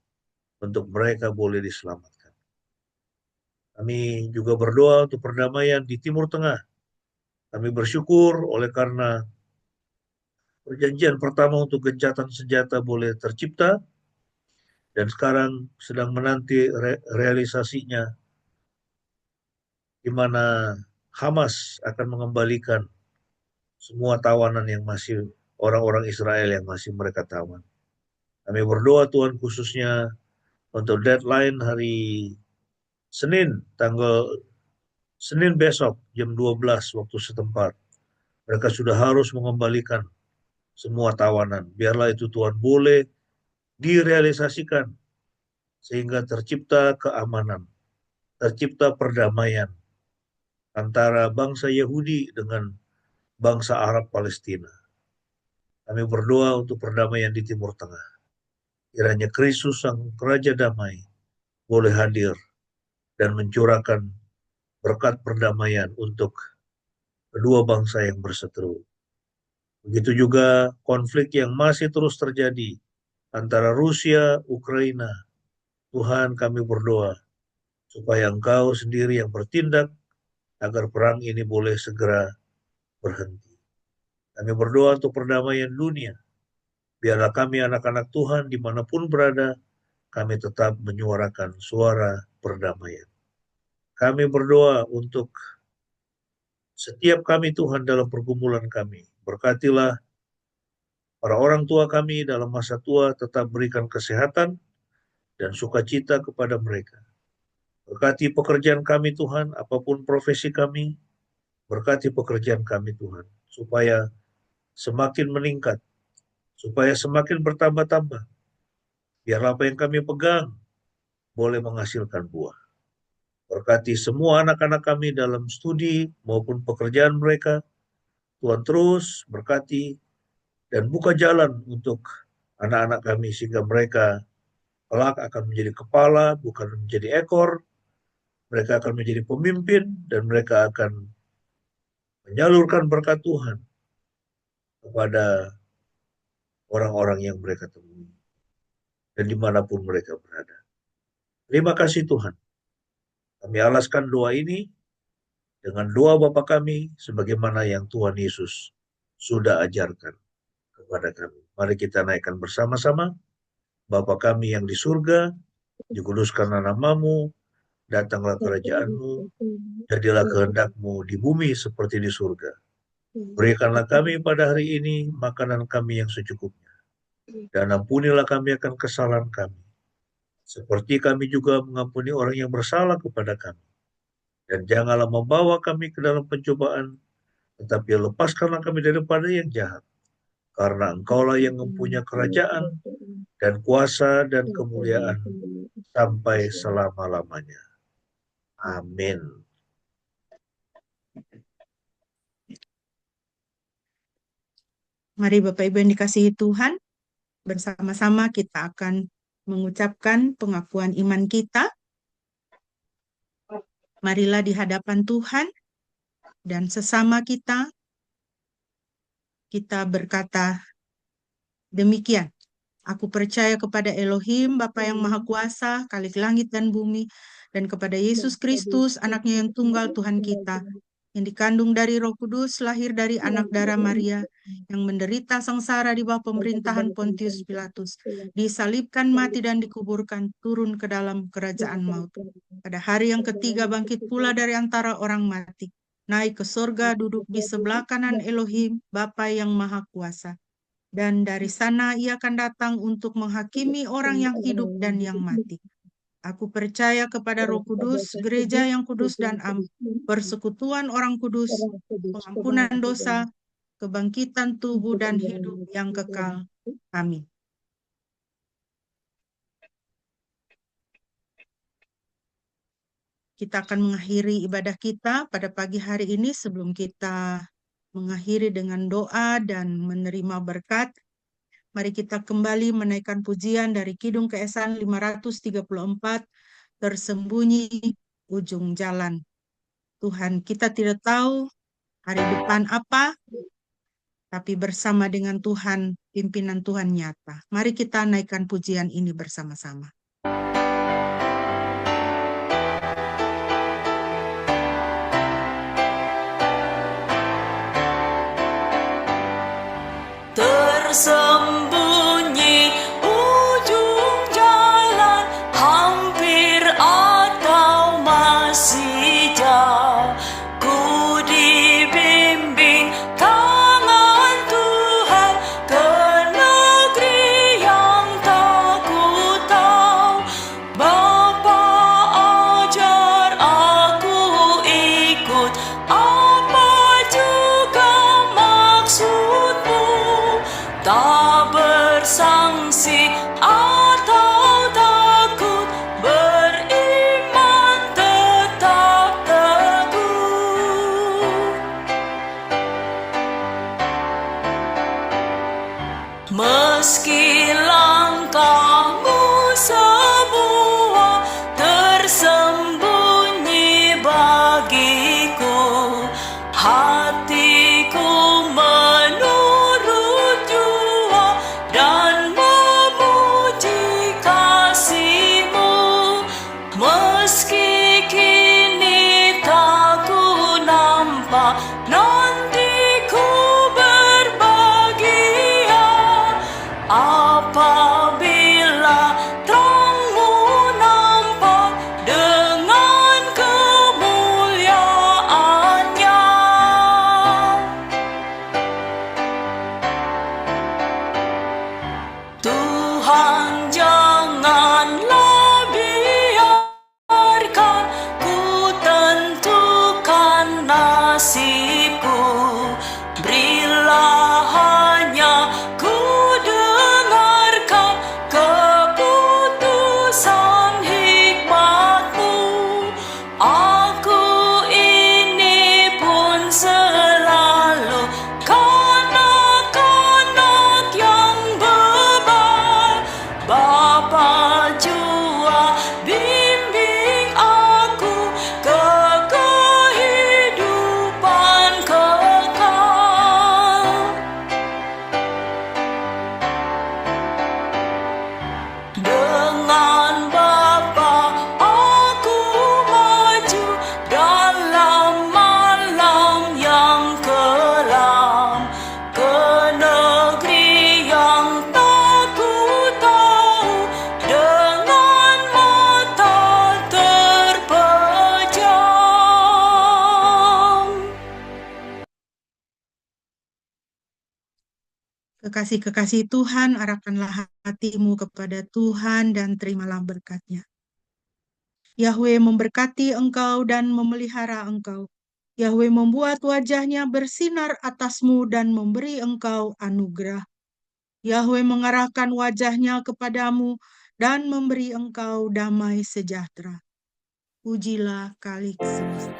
untuk mereka boleh diselamatkan. Kami juga berdoa untuk perdamaian di Timur Tengah. Kami bersyukur oleh karena perjanjian pertama untuk gencatan senjata boleh tercipta, dan sekarang sedang menanti realisasinya, di mana Hamas akan mengembalikan semua tawanan yang masih orang-orang Israel yang masih mereka tawan. Kami berdoa Tuhan khususnya untuk deadline hari Senin besok jam 12 waktu setempat. Mereka sudah harus mengembalikan semua tawanan. Biarlah itu Tuhan boleh direalisasikan sehingga tercipta keamanan, tercipta perdamaian antara bangsa Yahudi dengan bangsa Arab Palestina. Kami berdoa untuk perdamaian di Timur Tengah. Kiranya Kristus sang Raja Damai boleh hadir dan mencurahkan berkat perdamaian untuk kedua bangsa yang berseteru. Begitu juga konflik yang masih terus terjadi antara Rusia, Ukraina. Tuhan, kami berdoa supaya Engkau sendiri yang bertindak agar perang ini boleh segera berhenti. Kami berdoa untuk perdamaian dunia. Biarlah kami anak-anak Tuhan dimanapun berada, kami tetap menyuarakan suara perdamaian. Kami berdoa untuk setiap kami Tuhan dalam pergumulan kami. Berkatilah para orang tua kami dalam masa tua, tetap berikan kesehatan dan sukacita kepada mereka. Berkati pekerjaan kami Tuhan, apapun profesi kami, berkati pekerjaan kami Tuhan, supaya semakin meningkat, supaya semakin bertambah-tambah. Biarlah apa yang kami pegang boleh menghasilkan buah. Berkati semua anak-anak kami dalam studi maupun pekerjaan mereka. Tuhan terus berkati dan buka jalan untuk anak-anak kami sehingga mereka kelak akan menjadi kepala, bukan menjadi ekor. Mereka akan menjadi pemimpin dan mereka akan menyalurkan berkat Tuhan kepada orang-orang yang mereka temui dan dimanapun mereka berada. Terima kasih Tuhan. Kami alaskan doa ini dengan doa Bapa kami sebagaimana yang Tuhan Yesus sudah ajarkan kepada kami. Mari kita naikkan bersama-sama. Bapa kami yang di surga, dikuduskanlah namamu, datanglah kerajaan-Mu, jadilah kehendak-Mu di bumi seperti di surga. Berikanlah kami pada hari ini makanan kami yang secukupnya, dan ampunilah kami akan kesalahan kami, seperti kami juga mengampuni orang yang bersalah kepada kami. Dan janganlah membawa kami ke dalam pencobaan, tetapi lepaskanlah kami daripada yang jahat. Karena Engkaulah yang mempunyai kerajaan dan kuasa dan kemuliaan sampai selama-lamanya. Amin. Mari Bapak Ibu yang dikasihi Tuhan, bersama-sama kita akan mengucapkan pengakuan iman kita. Marilah di hadapan Tuhan dan sesama kita kita berkata demikian. Aku percaya kepada Elohim, Bapa yang Maha Kuasa, Khalik langit dan bumi, dan kepada Yesus Kristus, anaknya yang tunggal Tuhan kita, yang dikandung dari Roh Kudus, lahir dari anak darah Maria, yang menderita sengsara di bawah pemerintahan Pontius Pilatus, disalibkan, mati, dan dikuburkan, turun ke dalam kerajaan maut. Pada hari yang ketiga bangkit pula dari antara orang mati, naik ke sorga, duduk di sebelah kanan Elohim, Bapa yang Maha Kuasa. Dan dari sana ia akan datang untuk menghakimi orang yang hidup dan yang mati. Aku percaya kepada Roh Kudus, gereja yang kudus dan am, persekutuan orang kudus, pengampunan dosa, kebangkitan tubuh dan hidup yang kekal. Amin. Kita akan mengakhiri ibadah kita pada pagi hari ini. Sebelum kita mengakhiri dengan doa dan menerima berkat, mari kita kembali menaikkan pujian dari Kidung Keesan 534, Tersembunyi Ujung Jalan. Tuhan, kita tidak tahu hari depan apa, tapi bersama dengan Tuhan, pimpinan Tuhan nyata. Mari kita naikkan pujian ini bersama-sama. Tersembunyi ujung jalan, hampir atau masih jauh. Ku dibimbing tangan Tuhan ke negeri yang tak ku tahu. Bapa ajar aku ikut, apa juga maksudmu. Tak bersangsi atau takut, beriman tetap teguh. Meski langkahmu semua tersembunyi bagiku, hatiku menurut jua dan memuji kasih-Mu. Meski kini tak ku nampak, nanti ku berbahagia apabila terang-Mu nampak dengan kemuliaan-Nya. Tuhan, janganlah biarkan ku tentukan nasibku. Berilah hanya ku dengarkan keputusan hikmat-Mu. Aku ini pun selalu kanak-kanak yang bebal. Bapa jua bimbing aku ke kehidupan kekal. Dengan Bapa aku maju dalam malam yang kelam, ke negeri yang tak ku tahu, dengan mata terpejam. Kekasih-kekasih Tuhan, arahkanlah hatimu kepada Tuhan dan terimalah berkat-Nya. Yahweh memberkati engkau dan memelihara engkau. Yahweh membuat wajah-Nya bersinar atasmu dan memberi engkau anugerah. Yahweh mengarahkan wajah-Nya kepadamu dan memberi engkau damai sejahtera. Pujilah Khalik semesta.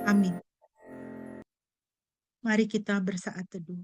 Amin. Mari kita bersaat teduh.